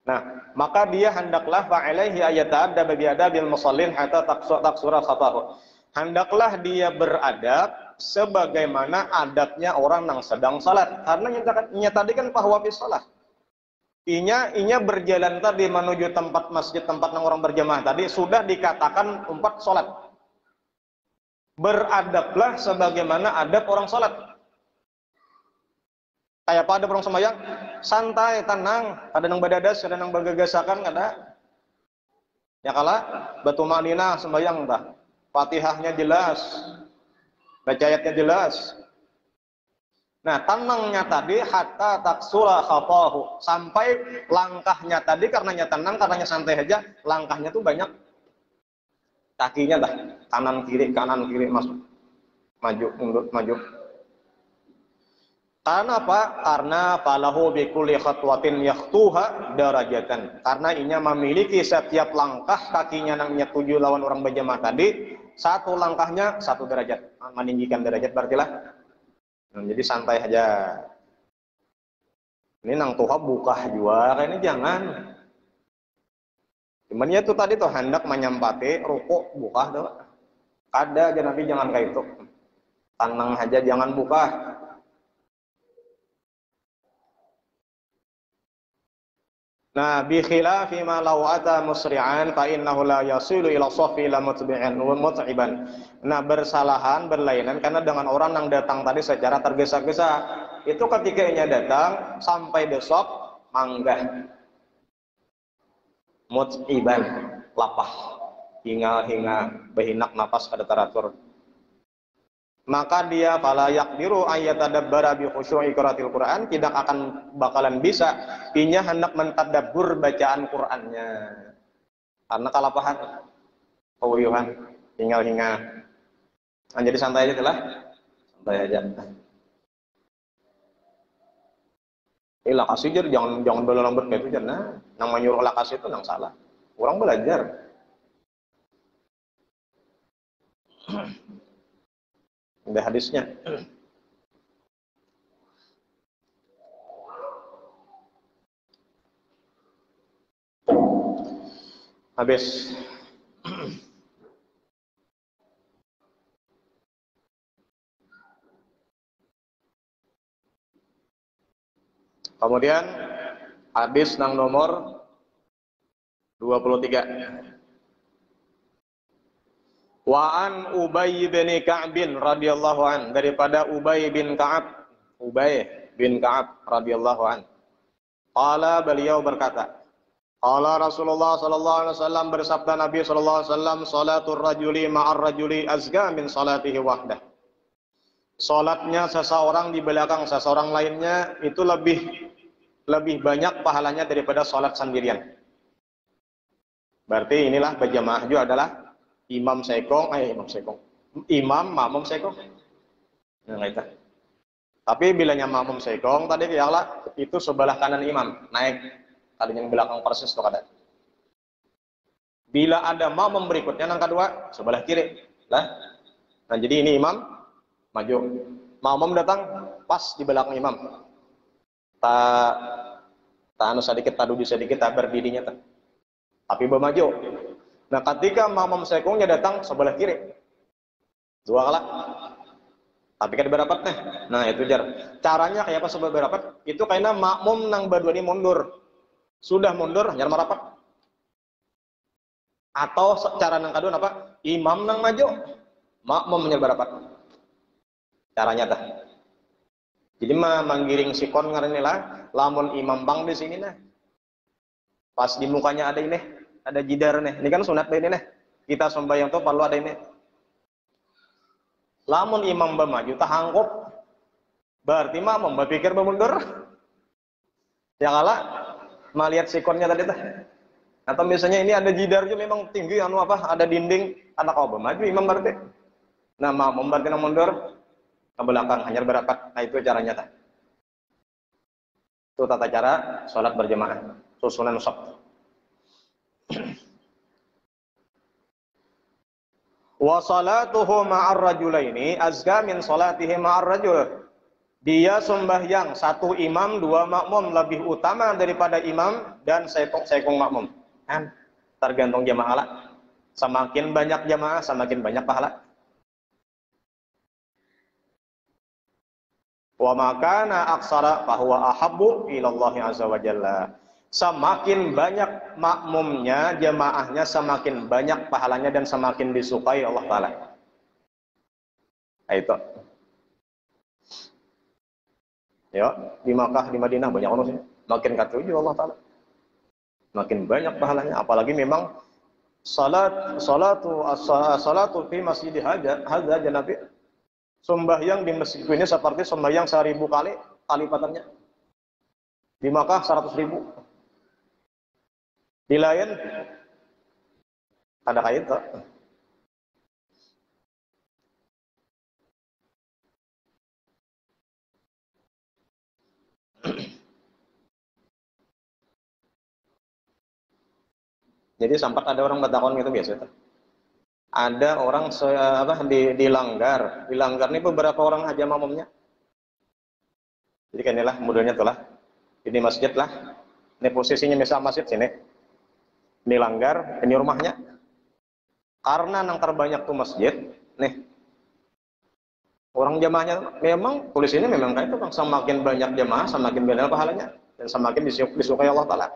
Nah, maka dia hendaklah fa'alaihi ayata'addab bi adabil musallin hatta taksura khatahu. Hendaklah dia beradab sebagaimana adabnya orang yang sedang salat. Karena nya tadi kan bahwa fi salat. Inya berjalan tadi menuju tempat masjid, tempat yang orang berjamaah tadi sudah dikatakan tempat salat. Beradablah sebagaimana adab orang salat. Kayak apa adab orang sembahyang? Santai, tenang, ada yang badadas, ada yang bergagasakan, ada. Ya kala batu manina sembahyang dah. Fatihahnya jelas. Baca ayatnya jelas. Nah, tenangnya tadi hatta taksura khatahu, sampai langkahnya tadi karenanya tenang, karenanya santai aja, langkahnya tuh banyak. Kakinya dah kanan kiri masuk. Maju mundur maju. Karena apa? Karena falahu bi kulli khatwatin yakhtuha darajatan. Karena inya memiliki setiap langkah kakinya nang tuju lawan orang berjamaah tadi, satu langkahnya satu derajat. Meninggikan derajat berarti lah. Nah, jadi santai aja. Ini nang tuha buka juara ini jangan. Cuman ya itu tadi tuh hendak menyampati rukuk buka tuh. Kada aja Nabi jangan kayak itu. Tenang aja jangan buka. Nah, bi khilafi ma law ata musri'an fa innahu la yasilu ila safi la mutbi'an wa mut'iban. Nah, bersalahan, berlainan karena dengan orang yang datang tadi secara tergesa-gesa, itu ketika ia datang sampai besok manggah. Mut'iban, lapah, hingga behinak napas kada teratur. Maka dia fala yaqdiru ayatadabbara bi khusyu'i qiraatil Qur'an, tidak akan bakalan bisa inya hendak mentadabbur bacaan Qur'annya. Karena kalapahan, kewuyuhan, tinggal hingga. Nah, jadi santai aja lah. Santai aja. Lakasi jar jangan belalang berkait itu jar. Nah, nang menyuruh lakasi itu nang salah. Orang belajar. Ada hadisnya. Habis. Kemudian hadis nang nomor 23. Wa an Ubay bin Ka'ab radhiyallahu an, daripada Ubay bin Ka'ab radhiyallahu an. Qala, beliau berkata, qala Rasulullah sallallahu alaihi wasallam, bersabda Nabi sallallahu alaihi wasallam, salatul rajuli ma'ar rajuli azka min salatihi wahdah. Salatnya seseorang di belakang seseorang lainnya itu lebih banyak pahalanya daripada salat sendirian. Berarti inilah berjamaah juga adalah imam sekong, imam makmum sekong. Nah, itu. Tapi bilanya makmum sekong tadi ialah itu sebelah kanan imam naik, tadinya yang belakang persis tuh kada. Bila ada makmum berikutnya yang kedua sebelah kiri lah. Nah jadi ini imam maju, makmum datang pas di belakang imam. Tak anu sedikit, tak duduk sedikit, tak berdirinya tak. Tapi bermaju. Nah ketika makmum sekongnya datang sebelah kiri, dua kalah. Tapi kan berapat nih. Nah itu caranya kayak apa sebab berapat? Itu karena makmum nang berdua ini mundur. Sudah mundur, hanya merapat. Atau cara nang kadun apa? Imam nang maju, makmum hanya berapat. Caranya dah. Jadi manggiring sikon ngarannya lah. Lamun imam bang di sini nah. Pas di mukanya ada ini, ada jidar nih. Ini kan sunat ini nih. Kita sembahyang tuh perlu ada ini. Lamun imam bermaju tahangkup, berarti makmum berpikir bermundur. Ya kalah, melihat sikonnya tadi tuh. Atau misalnya ini ada jidar juga memang tinggi, anu apa, ada dinding, anak kau bermaju imam berarti. Nah makmum berarti mundur ke belakang, hanya berapat. Nah itu caranya tuh. Itu tata cara sholat berjamaah, susunan shaf. Wa salatuhu ma'ar rajulaini azka min salatihi ma'ar rajul. Dia sembahyang satu imam dua makmum lebih utama daripada imam dan sekong makmum. Kan tergantung jamaah lah. Semakin banyak jamaah semakin banyak pahala. Wa makana aksara fahuwa ahabbu ilallahi azza wa jalla. Semakin banyak makmumnya, jamaahnya semakin banyak pahalanya dan semakin disukai Allah Ta'ala. Nah, itu. Ya, di Makkah, di Madinah banyak orang sih. Makin katuju Allah Ta'ala. Makin banyak pahalanya. Apalagi memang salatu fi masjid hadza Nabi. Sembahyang di masjid ini seperti sembahyang 1000 kali lipatannya. Di Makkah 100.000. Di lain ada kait tak? Jadi sempat ada orang bertakon gitu biasa. Ada orang dilanggar ini beberapa orang aja makmumnya. Jadi kan inilah modelnya tuh lah. Ini masjid lah. Ini posisinya misal masjid sini. Ini langgar, ini rumahnya. Karena yang terbanyak tuh masjid, nih orang jamaahnya memang tulis ini memang kayak itu bang, semakin banyak jamaah semakin banyak pahalanya dan semakin disukai Allah Taala.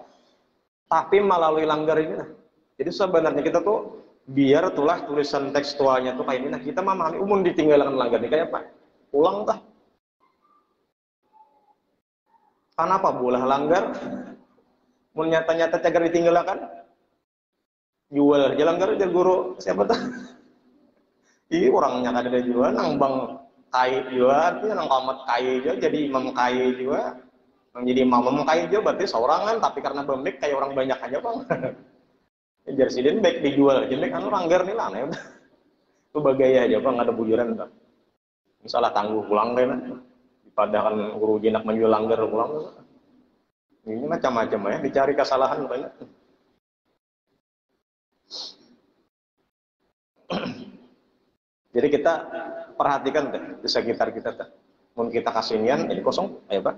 Tapi melalui langgar ini, nah. Jadi sebenarnya kita tuh biar tulah tulisan tekstualnya tuh kayak ini, nah kita memahami umum ditinggalkan langgar ini kayak apa? Ulang tah. Kenapa bolah langgar? Mun nyata-nyata cagar ditinggalkan? Jual jalan kerja guru siapa tuh? Iya orangnya ada jual nang bang kai juga, artinya nang kamat kai juga jadi imam kai juga, nang jadi imam kai juga berarti seorangan tapi karena bemik kayak orang banyak aja bang. Jersiden baik dijual, jadi kan orang ger nih lah, itu bagaya aja bang ada bujuran bang. Misalnya tangguh pulang deh, dipadahkan guru jinak menjual langgar pulang. Ini macam-macam ya, dicari kesalahan banyak. Jadi kita perhatikan deh di sekitar kita deh. Mau kita kasinian ini kosong, ayo pak.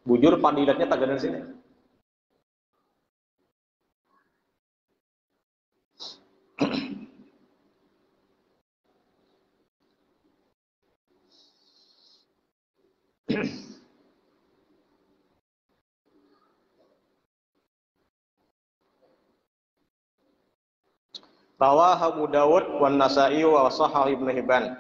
Bujur padilatnya tak ada di sini. Rawah Abu Dawud wan Nasa'i wa Shahih Ibnu Hibban.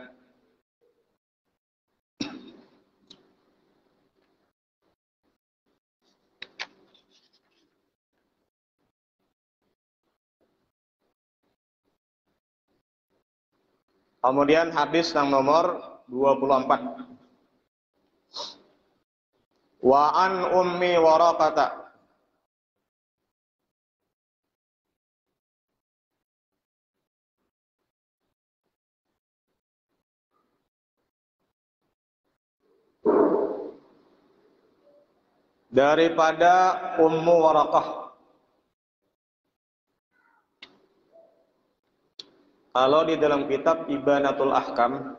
Kemudian hadis yang nomor 24. Wa an ummi Waraqah daripada Ummu Waraqah. Kalau di dalam kitab Ibanatul Ahkam,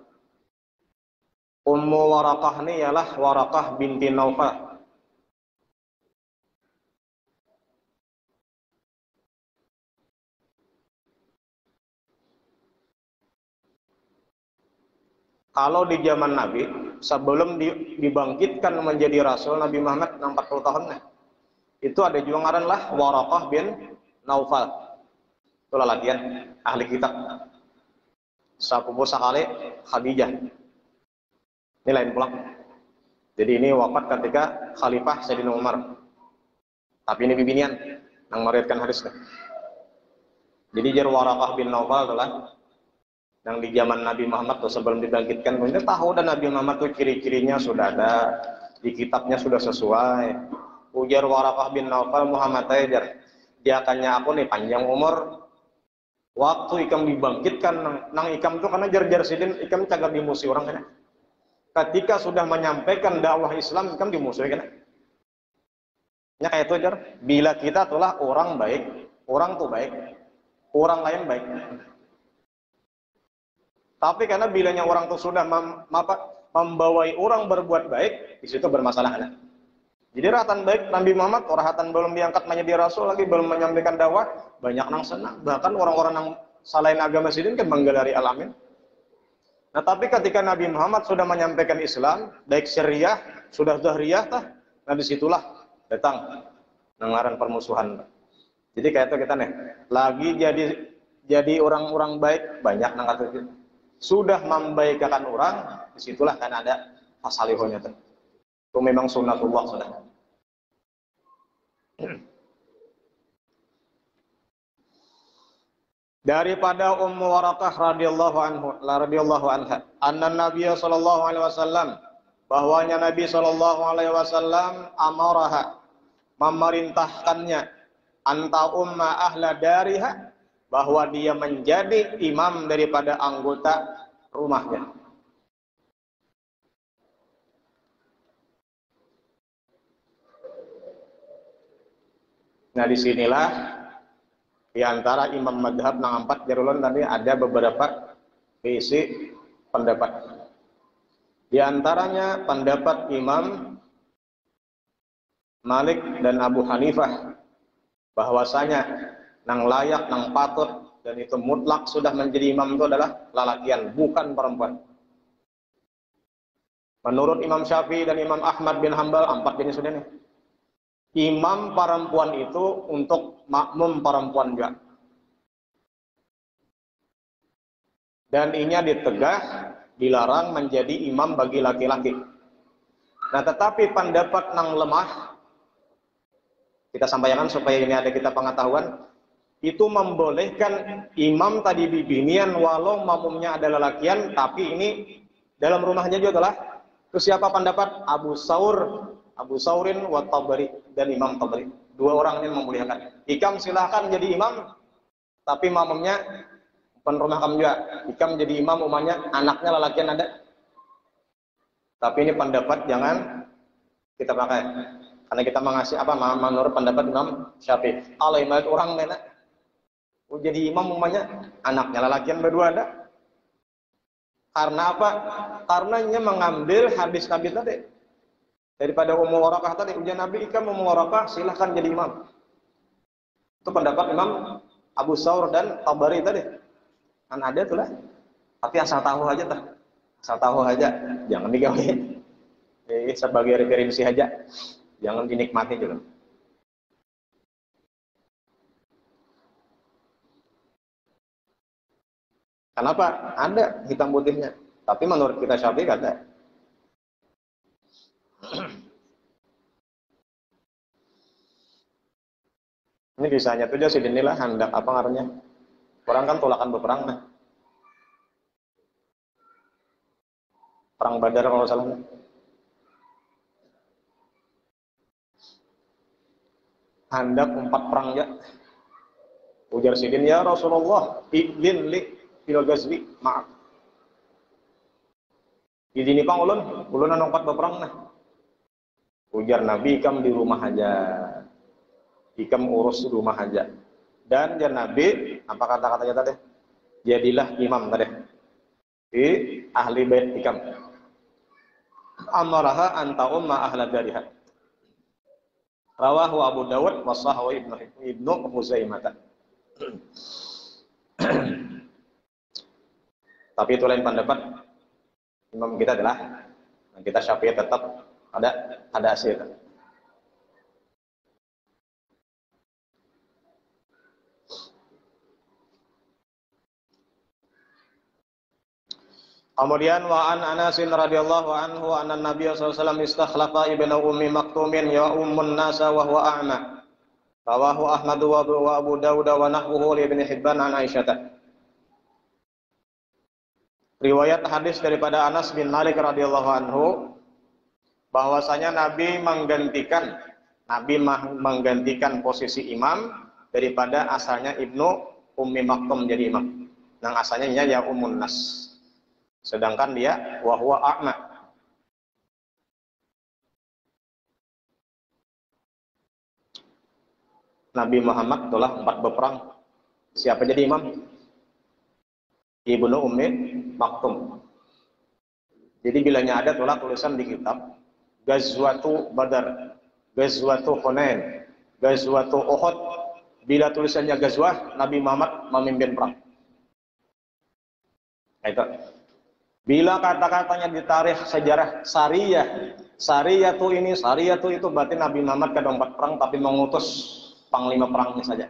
Ummu Waraqah ini ialah Waraqah binti Naufal. Kalau di zaman Nabi, sebelum dibangkitkan menjadi Rasul Nabi Muhammad 40 tahun, itu ada juga ngaran lah Waraqah bin Naufal. Itulah latihan ahli kitab. Sapupu sakali Khadijah. Ini lain pulang. Jadi ini wafat ketika Khalifah Sayyidina Umar. Tapi ini bibinian yang meriwayatkan hadis. Jadi jar Waraqah bin Naufal adalah yang di zaman Nabi Muhammad tuh sebelum dibangkitkan, kita tahu dan Nabi Muhammad tuh ciri-cirinya sudah ada di kitabnya, sudah sesuai. Ujar Waraqah bin Naufal Muhammad Tayyar, dia akannya aku nih panjang umur. Waktu ikam dibangkitkan nang ikam tuh karena jar-jar sidin ikam cagak dimusuhi orang kan. Ketika sudah menyampaikan dakwah Islam ikam dimusuhi kan. Ya kayak itu jar. Bila kita itulah orang baik, orang tuh baik, orang lain baik. Tapi karena bilanya orang itu sudah membawai orang berbuat baik, di situ bermasalah. Jadi rahatan baik Nabi Muhammad, rahatan belum diangkat menjadi Rasul lagi, belum menyampaikan dakwah, banyak yang senang. Bahkan orang-orang yang selain agama sidin kan menggelari alamin. Nah tapi ketika Nabi Muhammad sudah menyampaikan Islam, baik syariah, sudah zahriyah, nah disitulah datang nengaran permusuhan. Jadi kayak itu kita nih, lagi jadi orang-orang baik, banyak nang kata itu. Sudah membaikkan orang, disitulah kan ada fasalihonya tuh. Itu memang sunnatullah sudah. Daripada Ummu Waraqah radhiyallahu anha, anna Nabiy sallallahu alaihi wasallam, bahwanya Nabi sallallahu alaihi wasallam amaraha, memerintahkannya, anta umma ahla dariha, bahwa dia menjadi imam daripada anggota rumahnya. Nah disinilah di antara imam madhab nang 4 jarulun tadi ada beberapa isi pendapat. Di antaranya pendapat Imam Malik dan Abu Hanifah bahwasanya nang layak, nang patut, dan itu mutlak sudah menjadi imam itu adalah lalakian, bukan perempuan. Menurut Imam Syafi'i dan Imam Ahmad bin Hambal, 4 jenis sudah nih. Imam perempuan itu untuk makmum perempuan juga. Dan ini ditegah, dilarang menjadi imam bagi laki-laki. Nah tetapi pendapat nang lemah, kita sampaikan supaya ini ada kita pengetahuan, itu membolehkan imam tadi bibinian walau makmumnya adalah lalakian, tapi ini dalam rumahnya juga adalah. Terus siapa pendapat? Abu Saurin wa Tabari dan Imam Tabari. 2 orang ini membolehkan. Ikam silahkan jadi imam, tapi makmumnya bukan rumah kamu juga. Ikam jadi imam, umumnya anaknya lalakian ada. Tapi ini pendapat jangan kita pakai. Karena kita mengasih apa? Menurut pendapat Imam Syafi'i. Alaimat orang mana? Jadi imam umumnya anaknya lalakian berdua ada. Karena apa? Karena ia mengambil hadis Nabi tadi. Daripada Ummu Waraqah tadi, ujian Nabi ikam Ummu Waraqah silahkan jadi imam. Itu pendapat Imam Abu Saur dan Tabari tadi. Kan ada tuh lah. Tapi asal tahu aja tah. Asal tahu aja, jangan digawe. Sebagai referensi aja. Jangan dinikmati juga. Kenapa? Ada hitam putihnya. Tapi menurut kita Syafi'i kata. Ini kisahnya tuh si inilah hendak apa ngaruhnya. Orang kan tolakan berperang nah. Perang Badar kalau salah. Hendak 4 perang ya. Ujar sidin, ya Rasulullah, idin li fil ghazwi, maaf. Idini pang ulun anu 4 berperang nah. Ujar Nabi, ikam di rumah aja. Ikam urus di rumah aja. Dan jar Nabi, apa kata-katanya tadi? Jadilah imam tadi. Di ahli bait ikam. Amaraha anta umma ahla dariha. Rawahu Abu Dawud wa sahahu Ibnu Huzaimah. Tapi itu lain pendapat. Imam kita adalah kita Syafi'i tetap ada hasil. Kemudian wa an Anas radhiyallahu anhu anna Nabiy sallallahu alaihi wasallam istakhlafa ibnu ummi maktumin ya ummun nasa wa huwa a'ma. Rawahu Ahmad wa Abu Dawud wa nahwuhu li Ibnu Hibban an Aisyah. Riwayat hadis daripada Anas bin Malik radhiyallahu anhu bahwasanya Nabi menggantikan posisi imam daripada asalnya Ibnu Ummi Maktum jadi imam. Yang asalnya ya Ummun Nas. Sedangkan dia wa huwa a'ma. Nabi Muhammad telah 4 berperang. Siapa jadi imam? Ibnu Ummi Maktum. Jadi bilanya ada tulah tulisan di kitab Ghazwatu Badar, Ghazwatu Hunain, Ghazwatu Uhud. Bila tulisannya Ghazwah, Nabi Muhammad memimpin perang. Itu. Bila kata-katanya di tarikh sejarah Sariyah tu itu berarti Nabi Muhammad kadang 4 perang tapi mengutus panglima perangnya saja.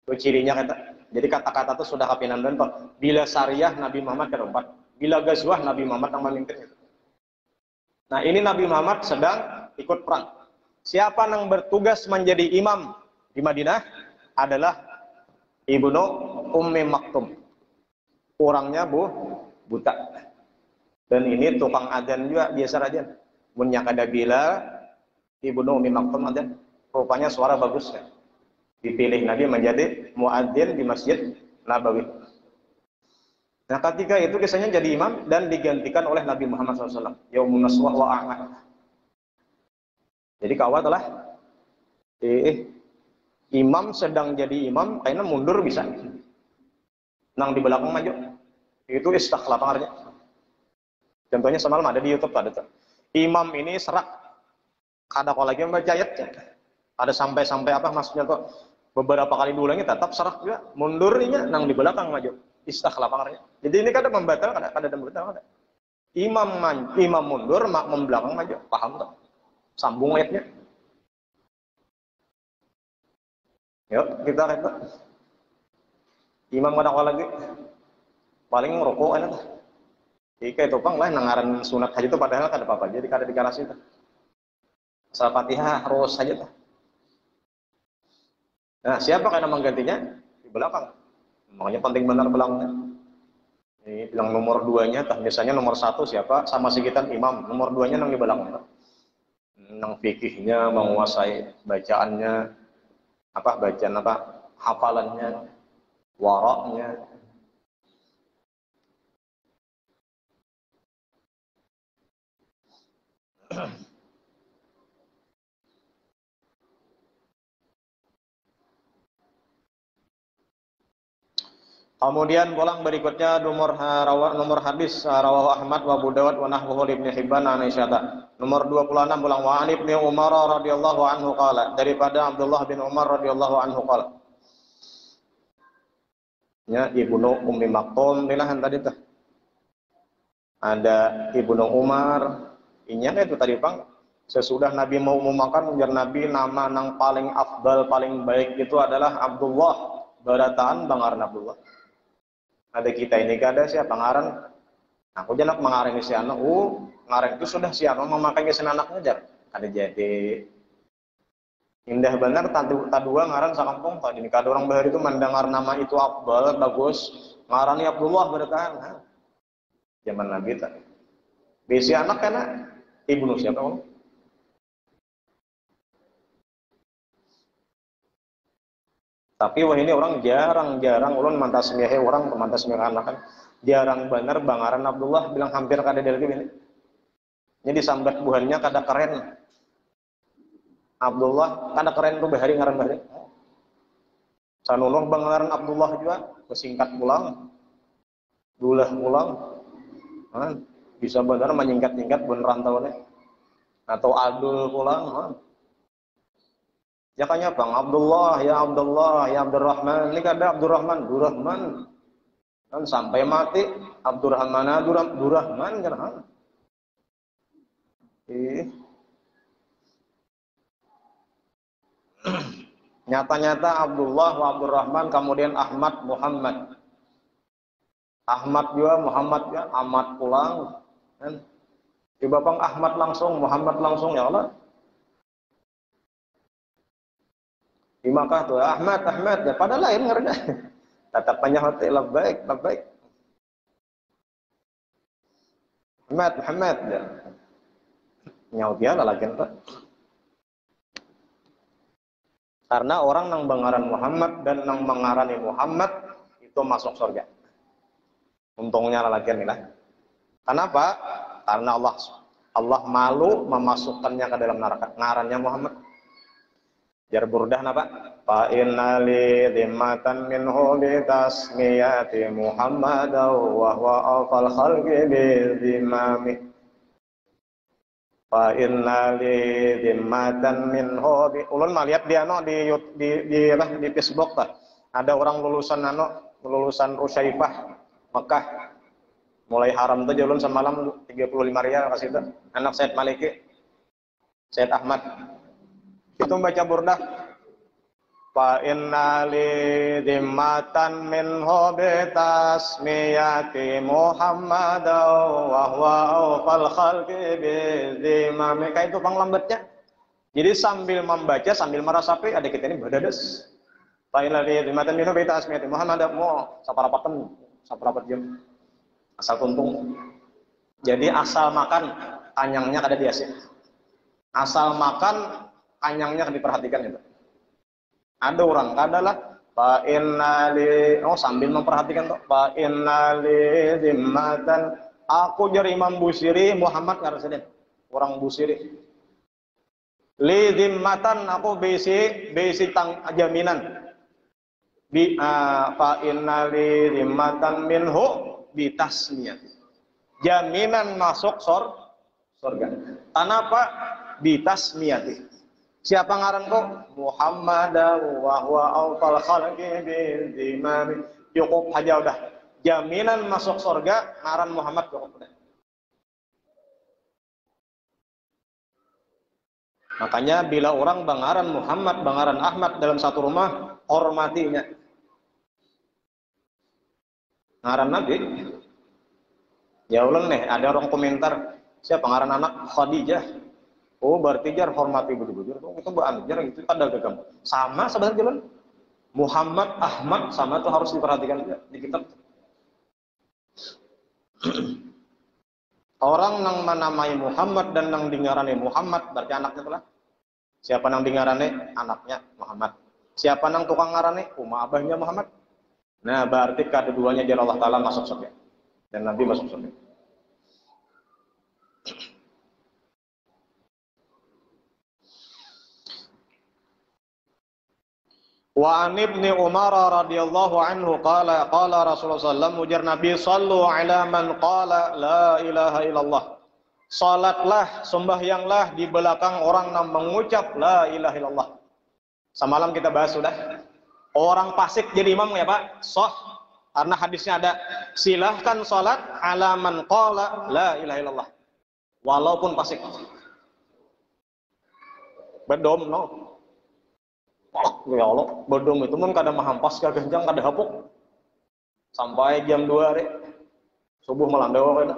Itu cirinya kata. Jadi kata-kata itu sudah kapinan bentuk. Bila Sariyah Nabi Muhammad kadang 4, bila Ghazwah Nabi Muhammad yang memimpin. Nah, ini Nabi Muhammad sedang ikut perang. Siapa yang bertugas menjadi imam di Madinah adalah Ibnu Ummi Maktum. Orangnya buta. Dan ini tukang adzan juga biasa aja. Munyak ada Bilal, Ibnu Ummi Maktum adzan. Rupanya suara bagus kan. Dipilih Nabi menjadi muadzin di Masjid Nabawi. Nah, ketika itu kisahnya jadi imam dan digantikan oleh Nabi Muhammad SAW. Yaumun naswah wa a'mad. Jadi kawat adalah imam sedang jadi imam, kayaknya mundur bisa. Nang di belakang maju. Itu istakhlaf artinya. Contohnya semalam ada di YouTube ada tuh. Imam ini serak. Kada kalau lagi membaca ayat. Ada sampai apa maksudnya tuh beberapa kali diulangi tetap serak juga. Mundurnya nang di belakang maju. Istakhlaf artinya. Jadi ini kada membatal kada membatal kada. Imam mundur, makmum belakang maju. Paham tuh? Sambung ayatnya. Yuk, kita lihat. Imam kada lagi. Paling ngerokok enak tuh. Ika itu pang lah nangaran sunat haji itu padahal kada apa-apa. Jadi kada dikarasi tuh. Asal Fatihah harus saja tuh. Nah, siapa yang menggantinya? Di belakang. Makanya penting benar belakangnya. Ini bilang nomor 2-nya, biasanya nomor 1 siapa? Sama sekitar imam. Nomor 2-nya nang di belakang. Nang fikihnya, menguasai bacaannya, hafalannya, waraknya. Kemudian pulang berikutnya nomor hadis rawahu Ahmad wa Abu Dawud wa nahwuhu Ibnu Hibban an Aisyah. Nomor 26 pulang wa an Ibnu Umar radhiyallahu anhu qala, daripada Abdullah bin Umar radhiyallahu anhu qala. Ya, Ibnu Ummi Maktum bilang tadi tuh. Ada Ibnu Umar, inya itu tadi Bang. Sesudah Nabi mau memakan, ujar Nabi nama nang paling afdal, paling baik itu adalah Abdullah. Barataan bangaran Abdullah. Ada kita ini kada siapa ngaran. Aku jenak mengarang si anak. Ngarang itu sudah siapa memakai si anaknya jar. Ada jadi indah benar tadua ngaran sakampung tadi ini kada orang bahar itu mendengar nama itu afdal bagus. Ngarani Abdullah barataan. Zaman Nabi tadi. Bisi anak kana ibnu siapa kamu? Tapi wah ini orang jarang ulun mantas miahe orang mantas miahe anak kan jarang bener bangaran Abdullah bilang hampir kada dari ini. Ini disambat buhannya kada keren. Abdullah, kada keren tuh bahari ngaran bahari. Sanunuh bangaran Abdullah juga, kesingkat pulang, dulah pulang. Bisa benar menyingkat-nyingkat beneran tahunnya. Atau Abdul pulang. Ya kayaknya Bang Abdullah, ya Abdurrahman. Ini kada Abdurrahman, Durrahman. Kan sampai mati Abdurrahman kan. Nyata-nyata Abdullah wa Abdurrahman, kemudian Ahmad Muhammad. Ahmad juga, Muhammad juga, Ahmad pulang. Kan? Coba Bang Ahmad langsung, Muhammad langsung, ya Allah. Di Makkah tuh Ahmad ya pada lain ngerti. Tatapannya hati labbaik. Muhammad ya. Nyaut dia lah lagi tuh. Karena orang nang bangaran Muhammad dan nang mengarani Muhammad itu masuk surga. Untungnya lagi nih lah. Kenapa? Karena Allah malu memasukkannya ke dalam neraka. Ngarannya Muhammad. Jar Burdah napa? Fa inna li dhimmatan minhu bi tasmiyati Muhammad wa huwa afal khalqi bi dhimami. Fa inna li dhimmatan minhu bi ulun mah lihat dia di Facebook tah. Ada orang lulusan Rusyaifah Mekah. Mulai haram tuh ulun semalam 35 riyal kasih itu. Anak Said Maliki. Said Ahmad. Itu baca burdah fa inna li dhimmatan minhu bi tasmiyati Muhammad wa huwa awfal khalqi bi dhimami. Kayak itu panglambatnya. Jadi sambil membaca sambil merasapi ada kita ini badadas. Fa inna li dhimmatan minhu bi tasmiyati Muhammad mau saparapat jam. Asal tuntung. Jadi asal makan kanyangnya kada diasin. Asal makan kanyangnya akan diperhatikan itu. Ada orang kadalah fa innali sambil memperhatikan tuh fa innali zimmatan aku jadi Imam Busiri Muhammad ngaraseden orang Busiri li zimmatan aku besi jaminan bi fa innali zimmatan minhu bi tasmiyah jaminan masuk surga. Tanapa bi tasmiyati. Siapa ngaran kok? Muhammad wa huwa awfal khalqi bil imam. Cukup aja udah. Jaminan masuk surga ngaran Muhammad cukup udah. Makanya bila orang bangaran Muhammad, bangaran Ahmad dalam satu rumah, hormatinya. Ngaran Nabi. Ya ulang nih, ada orang komentar, siapa ngaran anak Khadijah? Oh berarti jar hormati bujur-bujur itu jar gitu ada gagam sama sebenarnya jalan Muhammad Ahmad sama itu harus diperhatikan di kitab. Orang nang menamai Muhammad dan nang dingarane Muhammad berarti anaknya telah. Siapa nang dingarane anaknya Muhammad. Siapa nang tukang ngarane abahnya Muhammad. Nah berarti keduanya jar Allah Taala masuk surga dan Nabi masuk surga. Wa an ibni Umar radhiyallahu anhu qala Rasulullah sallallahu ujar Nabi sallu ala man qala la ilaha illallah. Salatlah, sembahyanglah di belakang orang yang mengucap la ilaha illallah. Semalam kita bahas sudah. Orang fasik jadi imam ya Pak? Sah. Karena hadisnya ada silahkan salat ala man qala la ilaha illallah. Walaupun fasik. Bedom no. Ya Allah, bedom itu pun kada mahampas ke genjang kada hapuk. Sampai jam 2 hari. Subuh melandau kada.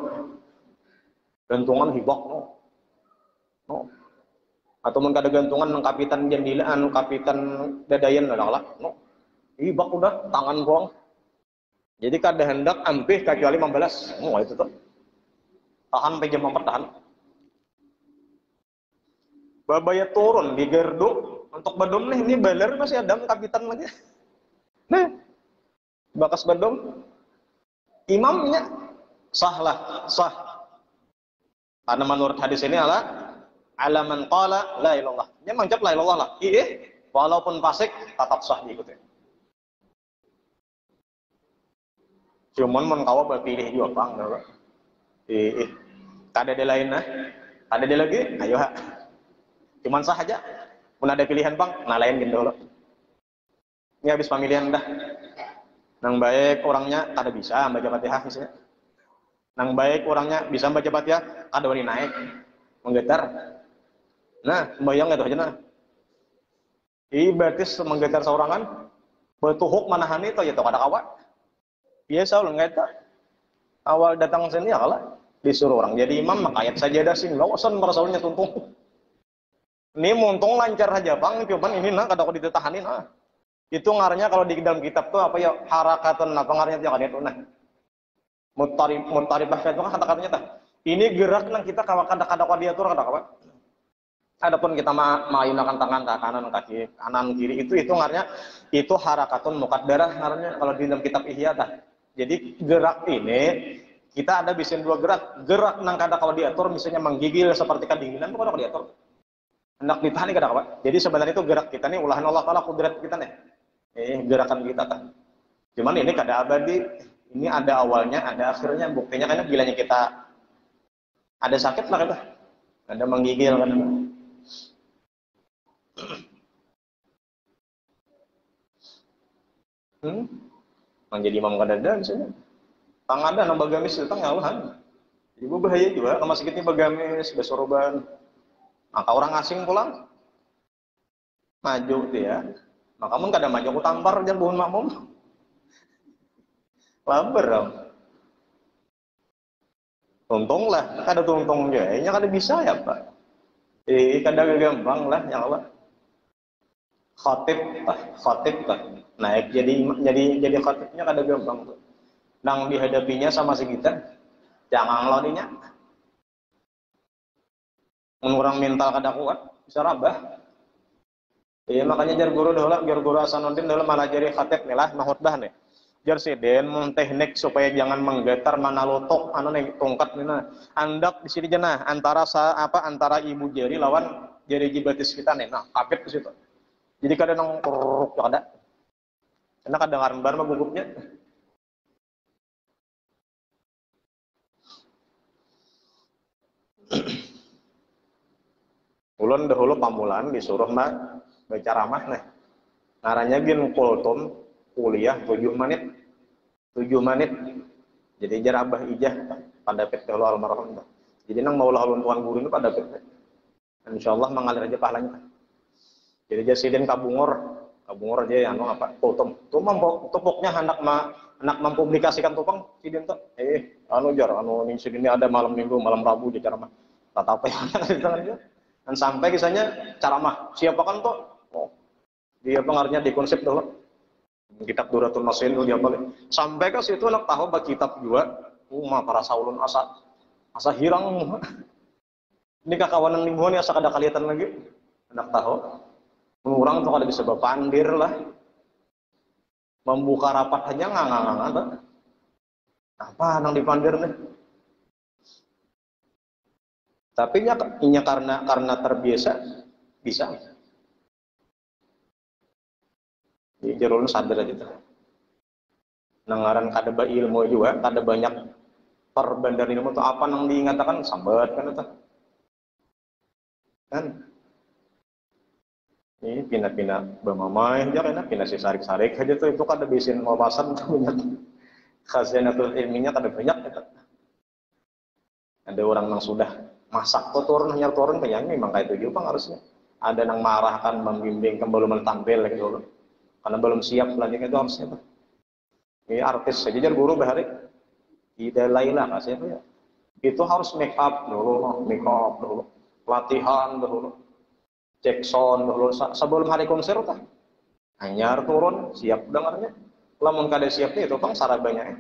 Gantungan hibak no. Atau mun kada gantungan nang kapitan jandilaan, kapitan dadayan lah no. Hibak udah tangan buang. Jadi kada hendak ampih kecuali membalas. Itu tuh. Tahan sampai jam 4 tahan. Babaya turun di gerdu untuk bedom nih, ini baler masih ada kapitan lagi. Nah, bakas bedom, imamnya sah. Karena menurut hadis ini adalah ala man qala la ilallah. Nya mangjab la ilallah lah. Walaupun fasik tetap sah diikuti. Cuman mun kawa berpilih juga bang, kada ada lain nah, kada ada lagi, ayo ha. Cuman sah aja. Mun ada pilihan bang, nah lain gitu loh. Ini habis pemilihan dah. Nang baik orangnya kada bisa baca Fatihah misalnya. Nang baik orangnya bisa baca Fatihah, kada wani naik, menggetar. Nah, bayang itu aja nah. Berarti menggetar seorangan, betuhuk manahan itu ya kada kawa. Biasa ulah ngeta. Awal datang sini ya kalah disuruh orang jadi imam makayat sajadah sing lawasan merasaulnya tuntung. Ini muntung lancar aja bang, cuman ini nah kada kau ditetahanin ah. Itu ngaranya kalau di dalam kitab tuh apa ya harakatun apa ngaranya jangan itu nah. Mutaribah itu kan kata-katanya tah. Ini gerak nang kita kada diatur kada kawan. Adapun kita mengayunkan tangan ke kanan kaki kanan kiri itu ngaranya itu harakatun muqaddarah ngaranya kalau di dalam kitab Ihya tah. Jadi gerak ini kita ada bisin dua gerak nang kada kalau diatur misalnya menggigil seperti kedinginan itu kada diatur. Hendak ditahan kada kawan. Jadi sebenarnya itu gerak kita nih ulahan Allah Taala kudrat kita nih. Gerakan kita tah. Cuman ini kada abadi. Ini ada awalnya, ada akhirnya. Buktinya kan bilanya kita ada sakit lah kita. Ada menggigil kan. Menjadi imam kadada misalnya. Tang ada nang bagamis itu tang Allah. Jadi bahaya juga kalau masih kita bagamis, besoroban. Maka orang asing pulang maju dia. Maka mun kada maju ku tampar jan buhun makmum. Laber dong. Tuntung lah, kada tuntung je, nya kada bisa ya Pak. Kada gampang lah ya Allah. Khatib lah. Naik jadi khatibnya kada gampang tuh. Nang dihadapinya sama si kita, jangan lawannya. Mun urang mental kada kuat, bisa rabah. Makanya jar guru Hasanuddin dahulu malah jadi khatib nih lah mahutbah nih. Jar seden mun teknik supaya jangan menggetar mana lotok anu nih tongkat nih andak di sini jenah antara antara ibu jari lawan jari jibatis kita nih. Nah, kapit ke situ. Jadi kadang nang kuruk ada. Karena kadang bar mah gugupnya. Ulun dahulu pamulan disuruh mah baca ramah nih. Ngaranya gin kultum kuliah 7 menit. 7 menit. Jadi jar abah ijah pada pet kalau almarhum. Jadi nang maulah ulun tuan guru itu pada pet. Insyaallah mengalir aja pahalanya. Jadi jar sidin kabungor aja anu apa kultum. Tuh tupuknya anak mempublikasikan tupang sidin tuh. Anu jar anu ning sidin ada malam Minggu, malam Rabu di ceramah. Tata apa yang dan sampai kisahnya ceramah. Siapa kan tuh? Dia pengaruhnya di konsep dulu. Kitab Duratul Nasin itu dia balik. Sampai ke situ anak tahu bak kitab juga. Para saulun asa hirang. Ini kakawanan lingkungan asa kada kaliatan lagi. Anak tahu. Orang tuh kada bisa bapandir lah. Membuka rapat aja ngangang-ngangang. Apa nang dipandir nih? Tapi nya karena terbiasa bisa. Jadi jarulun sadar aja tuh. Nangaran kada ba ilmu juga, kada banyak perbandar ilmu tuh apa nang diingatakan sambat kan itu. Kan ini pina-pina bamamai aja kan pina si sarik-sarik aja tuh itu kada bisin wawasan tuh banyak. Khazanatul ilminya kada banyak gitu. Ada orang yang sudah masak tuh turun kayak memang kayak itu juga harusnya. Ada yang marahkan membimbing belum tampil lagi dulu. Karena belum siap belajarnya itu harusnya tuh. Ini artis saja jar guru bahari. Tidak lain lah kasih itu ya. Itu harus make up dulu, latihan dulu, cek sound dulu sebelum hari konser tuh. Anyar turun siap dengarnya. Lamun kada siapnya itu bang sarabanya.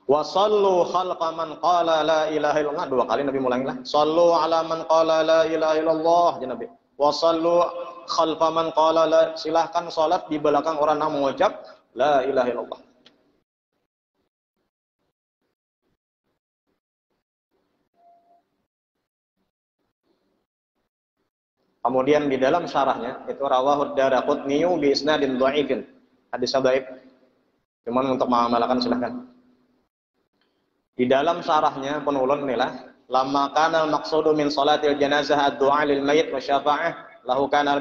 Wasallu khalqa man qala la ilaha illallah 2 kali Nabi mulailah. Sallu ala man qala la ilaha illallah ya Nabi. Wasallu khalfa man qala la, silahkan salat di belakang orang yang mengucap la ilaha illallah. Kemudian di dalam syarahnya itu rawahu Daraqutni bi isnadin dhaifin. Hadis dhaif. Cuman untuk mengamalkan silahkan. Di dalam syarahnya penulun inilah lamma kana al-maqsudu min salatil janazah ad-du'a lil mayyit wa syafa'ah lahu kana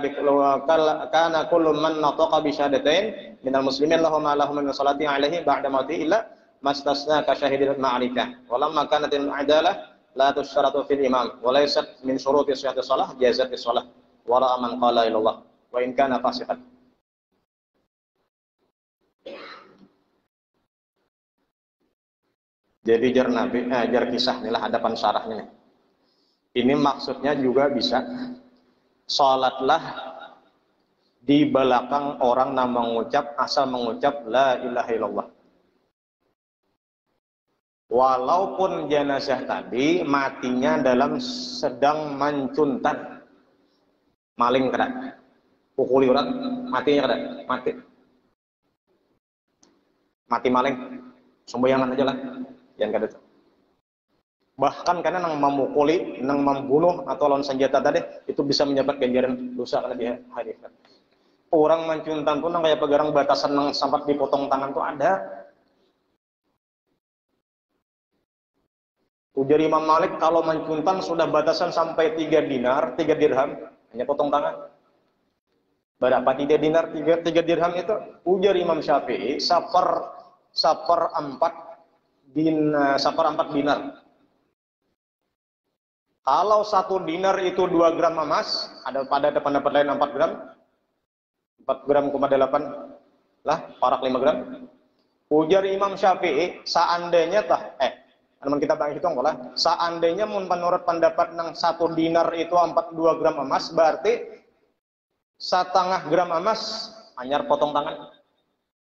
kullu man nataqa bi syahadatain minal muslimin lahu ma lahu min salati alaihi ba'da mauti illa mastasna ka syahidil ma'rifah. Wa lamma kanat al-'adalah la tusyratu fil imam wa laysat min syuruti sihhatis shalah jazatis shalah wa la man qala ilallah wa in kana fasiqan. Jadi jar kisah inilah hadapan syarahnya nih. Ini maksudnya juga bisa salatlah di belakang orang yang mengucap asal mengucap la ilaha illallah. Walaupun jenazah tadi matinya dalam sedang mencuntan, maling kada, pukuli orang, matinya kada, mati maling, sembayangan aja lah, jangan kada. Bahkan karena nang memukuli, nang membunuh atau lawan senjata tadi itu bisa mendapat ganjaran dosa karena dia hadis. Orang mencuntan pun nang kayak pegarang batasan nang sampai dipotong tangan tuh ada. Ujar Imam Malik kalau mencuntan sudah batasan sampai 3 dinar, 3 dirham, hanya potong tangan. Berapa 3 dinar, 3 dirham itu? Ujar Imam Syafi'i, seperempat dinar. Kalau 1 dinar itu 2 gram emas, ada pendapat lain 4 gram, 4 gram, 8 lah, parak 5 gram. Ujar Imam Syafi'i, seandainya teman kita bang hitung lah. Seandainya menurut pendapat nang 1 dinar itu 2 gram emas, berarti 1/2 gram emas anyar potong tangan.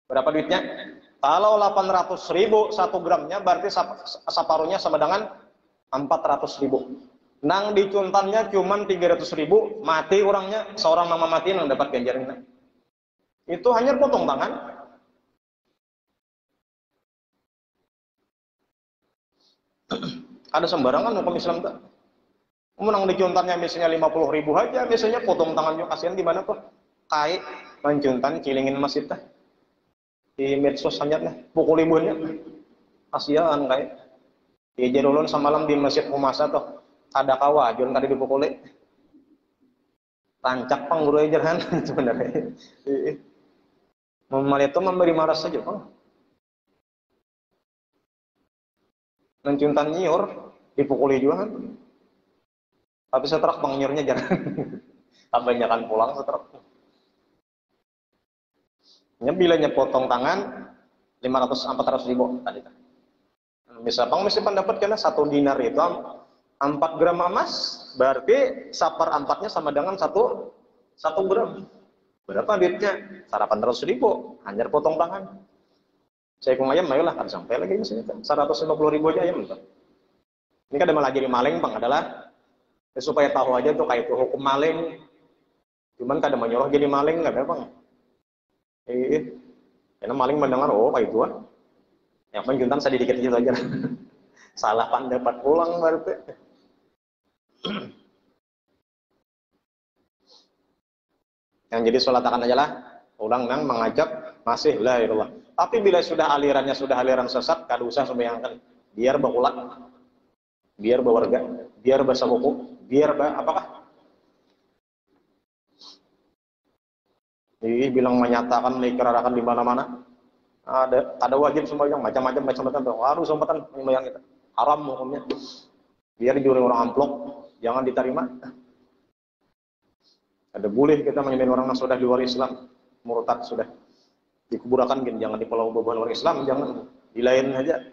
Berapa duitnya? Kalau 800.000 1 gramnya, berarti separuhnya sama dengan 400.000. Nang dicuntannya cuman 300.000, mati orangnya, seorang mama mati nang dapat ganjaran. Itu hanya potong tangan. Ada sembarangan hukum Islam tak? Menang dicuntannya misalnya 50.000 aja, misalnya potong tangannya kasihan di mana tuh? Kai mencuntan cilingin masjid tah. Di medsos hanya lah, pukul ibunya. Kasihan kai. Di jadulun semalam di masjid Humasa tuh. Ada kawajun tadi dipukuli. Tancak pangguru aja sebenarnya. Melihat itu memberi marah saja, Bang. Mencuntan nyiur dipukuli juga kan. Tapi seterak bang nyiurnya jangan. Kebanyakan pulang seterak. Bilanya potong tangan 400.000 tadi. Bisa bang mesti pendapat karena 1 dinar itu 4 gram emas, berarti 1/4-nya sama dengan 1 gram. Berapa duitnya? 800.000, hanya potong tangan. Saya kong ayam, ayolah kan sampai lagi misalnya 150.000 aja ayam. Ini kan malah jadi maling bang adalah supaya tahu aja tuh kayak itu hukum maling. Cuman kadang menyuruh jadi maling nggak ada bang. Karena maling mendengar kayak itu kan. Yang penjuntan saya dikit aja. Salah pendapat pulang berarti. Yang jadi sholatakan aja lah. Ulang nang mengajak masih la ilallah. Tapi bila sudah alirannya sudah aliran sesat, kada usah sembahyangkan. Biar bakulak, biar bawarga, biar bahasa buku, biar apakah? Jadi bilang menyatakan, mengikrarkan di mana-mana. Ada wajib sembahyang, macam-macam tuh. Harus sempatan sembahyang itu. Haram hukumnya. Biar dijuri orang amplop, jangan diterima. Ada boleh kita menyembelih orang yang sudah di luar Islam, murtad sudah. Dikuburakan jangan di pulau beban orang Islam, jangan di lain aja.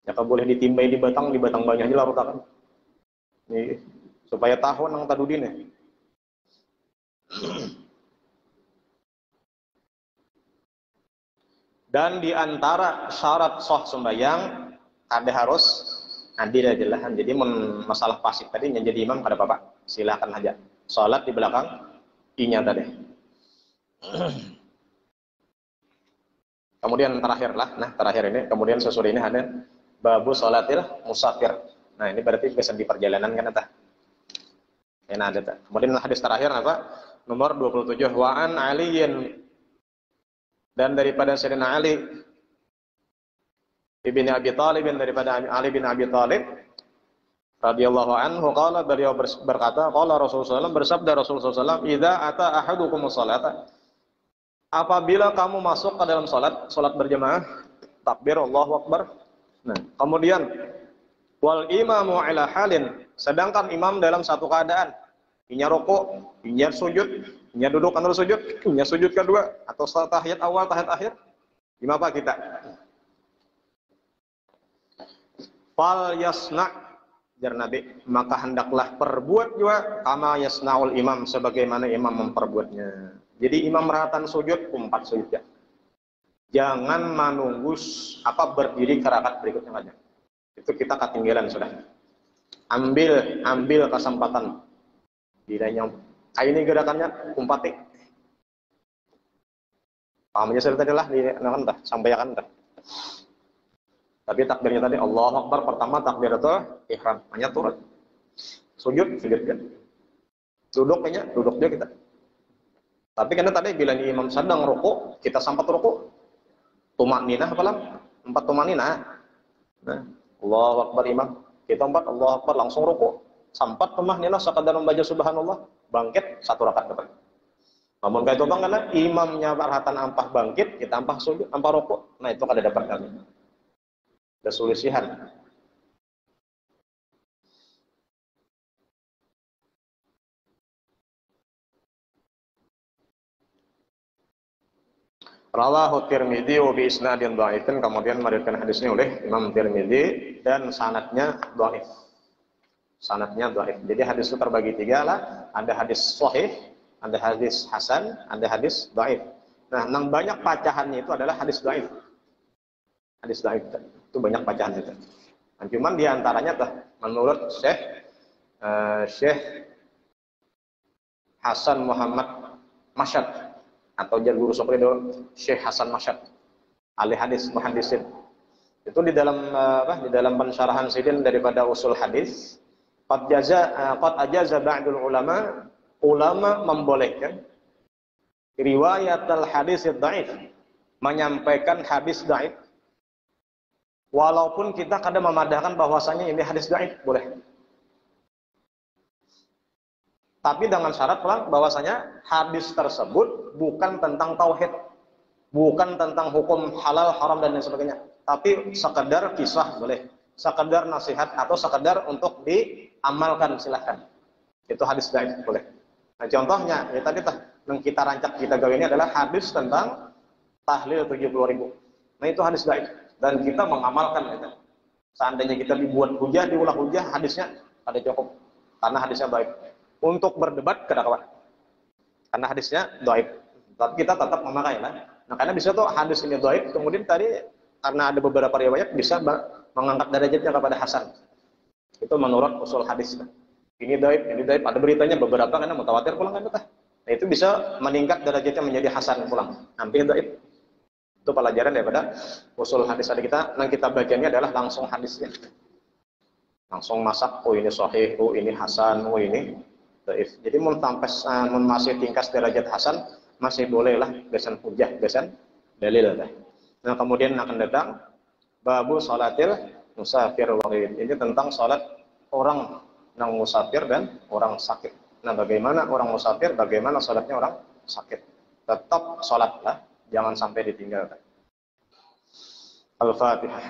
Ya kalau boleh ditimbai di batang banyak aja lah rutakan. Nih, supaya tahu nang tadudin ya. Dan di antara syarat sah sembahyang ada harus adil adalah. Jadi masalah fasik tadi yang jadi imam kada apa-apa, silakan aja. Salat di belakang i-nya tadi. Kemudian terakhir ini, kemudian sesudah ini ada babu sholatil musafir. Nah, ini berarti bisa di perjalanan kan eta. Ya, nah, ada. Kemudian hadis terakhir apa? Nomor 27, wa an Aliyin, dan daripada Sayyidina Ali ibn Abi Thalib, daripada Ali bin Abi Thalib radhiyallahu anhu, qala, beliau berkata, qala Rasulullah SAW, bersabda Rasulullah SAW, idza ata ahadukumus salata, apabila kamu masuk ke dalam salat berjamaah, takbir Allahu Akbar. Nah, kemudian wal imamu ala halin, sedangkan imam dalam satu keadaan, inya rukuk, inya sujud, inya duduk antara sujud, inya sujud kedua, atau setelah tahiyat awal, tahiyat akhir, gimana kita? Fal yasna, jar Nabi, maka hendaklah perbuat juga kama yasnaul imam, sebagaimana imam memperbuatnya. Jadi imam meratan sujud, umpat sujud ya. Jangan menunggu berdiri ke rakaat berikutnya aja. Itu kita ketinggalan sudah. Ambil kesempatan. Bilanya ini gerakannya umpati. Paham aja tadi lah sampaikan dah. Tapi takbirnya tadi Allahu Akbar pertama, takbir itu ihram, hanya turun. Sujud kan. Duduk dia kita. Tapi karena tadi bila imam sedang rukuk, kita sampat rukuk. Tumakninah apalah? 4 tumakninah. Nah, Allahu Akbar imam, kita 4 Allahu Akbar langsung rukuk. Sampat tumakninah sekadar membaca subhanallah, bangkit 1 rakaat depan. Namun kayak itu bang, karena imamnya barhatan ampah bangkit, kita ampah sujud, ampah rukuk. Nah, itu kada dapat kami. Kesulisihan. Rawahu Tirmidzi wa bi isnadin dhaifin, kemudian meriwayatkan hadisnya oleh Imam Tirmidzi dan sanadnya dhaif. Sanadnya dhaif. Jadi hadis itu terbagi 3 lah, ada hadis sahih, ada hadis hasan, ada hadis dhaif. Nah, yang banyak pacahannya itu adalah hadis dhaif. Hadis dhaif itu banyak pacahan itu. Nah, cuman di antaranya menurut Syekh Hasan Muhammad Masyad, atau guru Sokrido Syekh Hasan Masyad, ahli hadis muhaddisin. Itu di dalam pensyarahan sidin daripada usul hadis, qad ajaza ba'dul ulama membolehkan riwayat al-hadis dhaif, menyampaikan hadis dhaif, walaupun kita kadang memadahkan bahwasanya ini hadis dhaif, boleh. Tapi dengan syarat bahwasanya hadis tersebut bukan tentang tauhid, bukan tentang hukum halal, haram dan lain sebagainya, tapi sekedar kisah boleh, sekedar nasihat atau sekedar untuk diamalkan silahkan. Itu hadis dhaif boleh. Nah, contohnya ya tadi yang kita rancak kita gawe ini adalah hadis tentang tahlil 70.000. Nah, itu hadis dhaif dan kita mengamalkan itu. Seandainya kita dibuat hujah, diulah hujah, hadisnya ada cukup karena hadisnya baik. Untuk berdebat kedakwa karena hadisnya dhaif, tapi kita tetap memakai lah. Nah, karena bisa tuh hadis ini dhaif, kemudian tadi karena ada beberapa riwayat bisa mengangkat derajatnya kepada hasan. Itu menurut usul hadis. Ini dhaif, ada beritanya beberapa karena mutawatir pulang kan itu. Nah, itu bisa meningkat derajatnya menjadi hasan pulang. Hampir dhaif. Itu pelajaran daripada usul hadis ada kita. Yang kita bagiannya adalah langsung hadisnya. Langsung masak, oh ini sahih, oh ini hasan, oh ini dhaif. Jadi masih tingkat derajat hasan, masih bolehlah besan hujah, besan dalil. Nah, kemudian akan datang babu salatil musafir wa ghaib. Ini tentang salat orang yang musafir dan orang sakit. Nah, bagaimana orang musafir, bagaimana salatnya orang sakit? Tetap salatlah, jangan sampai ditinggalkan. Al-Fatihah.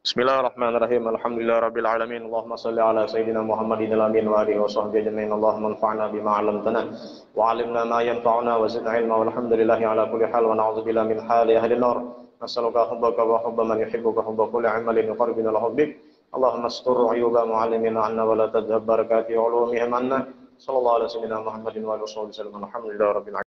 Bismillahirrahmanirrahim. Alhamdulillahirabbil alamin. Allahumma shalli ala sayyidina Muhammadin al-amin wa alihi wa sahbihi ajma'in. Allahumma anfa'na bima 'allamtana wa 'allimna ma yanfa'una wa zidna 'ilma. Walhamdulillahi ala kulli hal wa na'udzu billahi min hali ahli an-nar. Nas'aluka hubbaka wa hubba man yuhibbuka hubba kulli 'amalin yuqarribuna ila hubbik. Allahumma astur 'uyuba mu'allimina 'anna wa la tadhhab barakati 'ulumihim 'anna. Sallallahu alaihi wa sallam Muhammadin wa alihi wa sahbihi. Alhamdulillahirabbil alamin.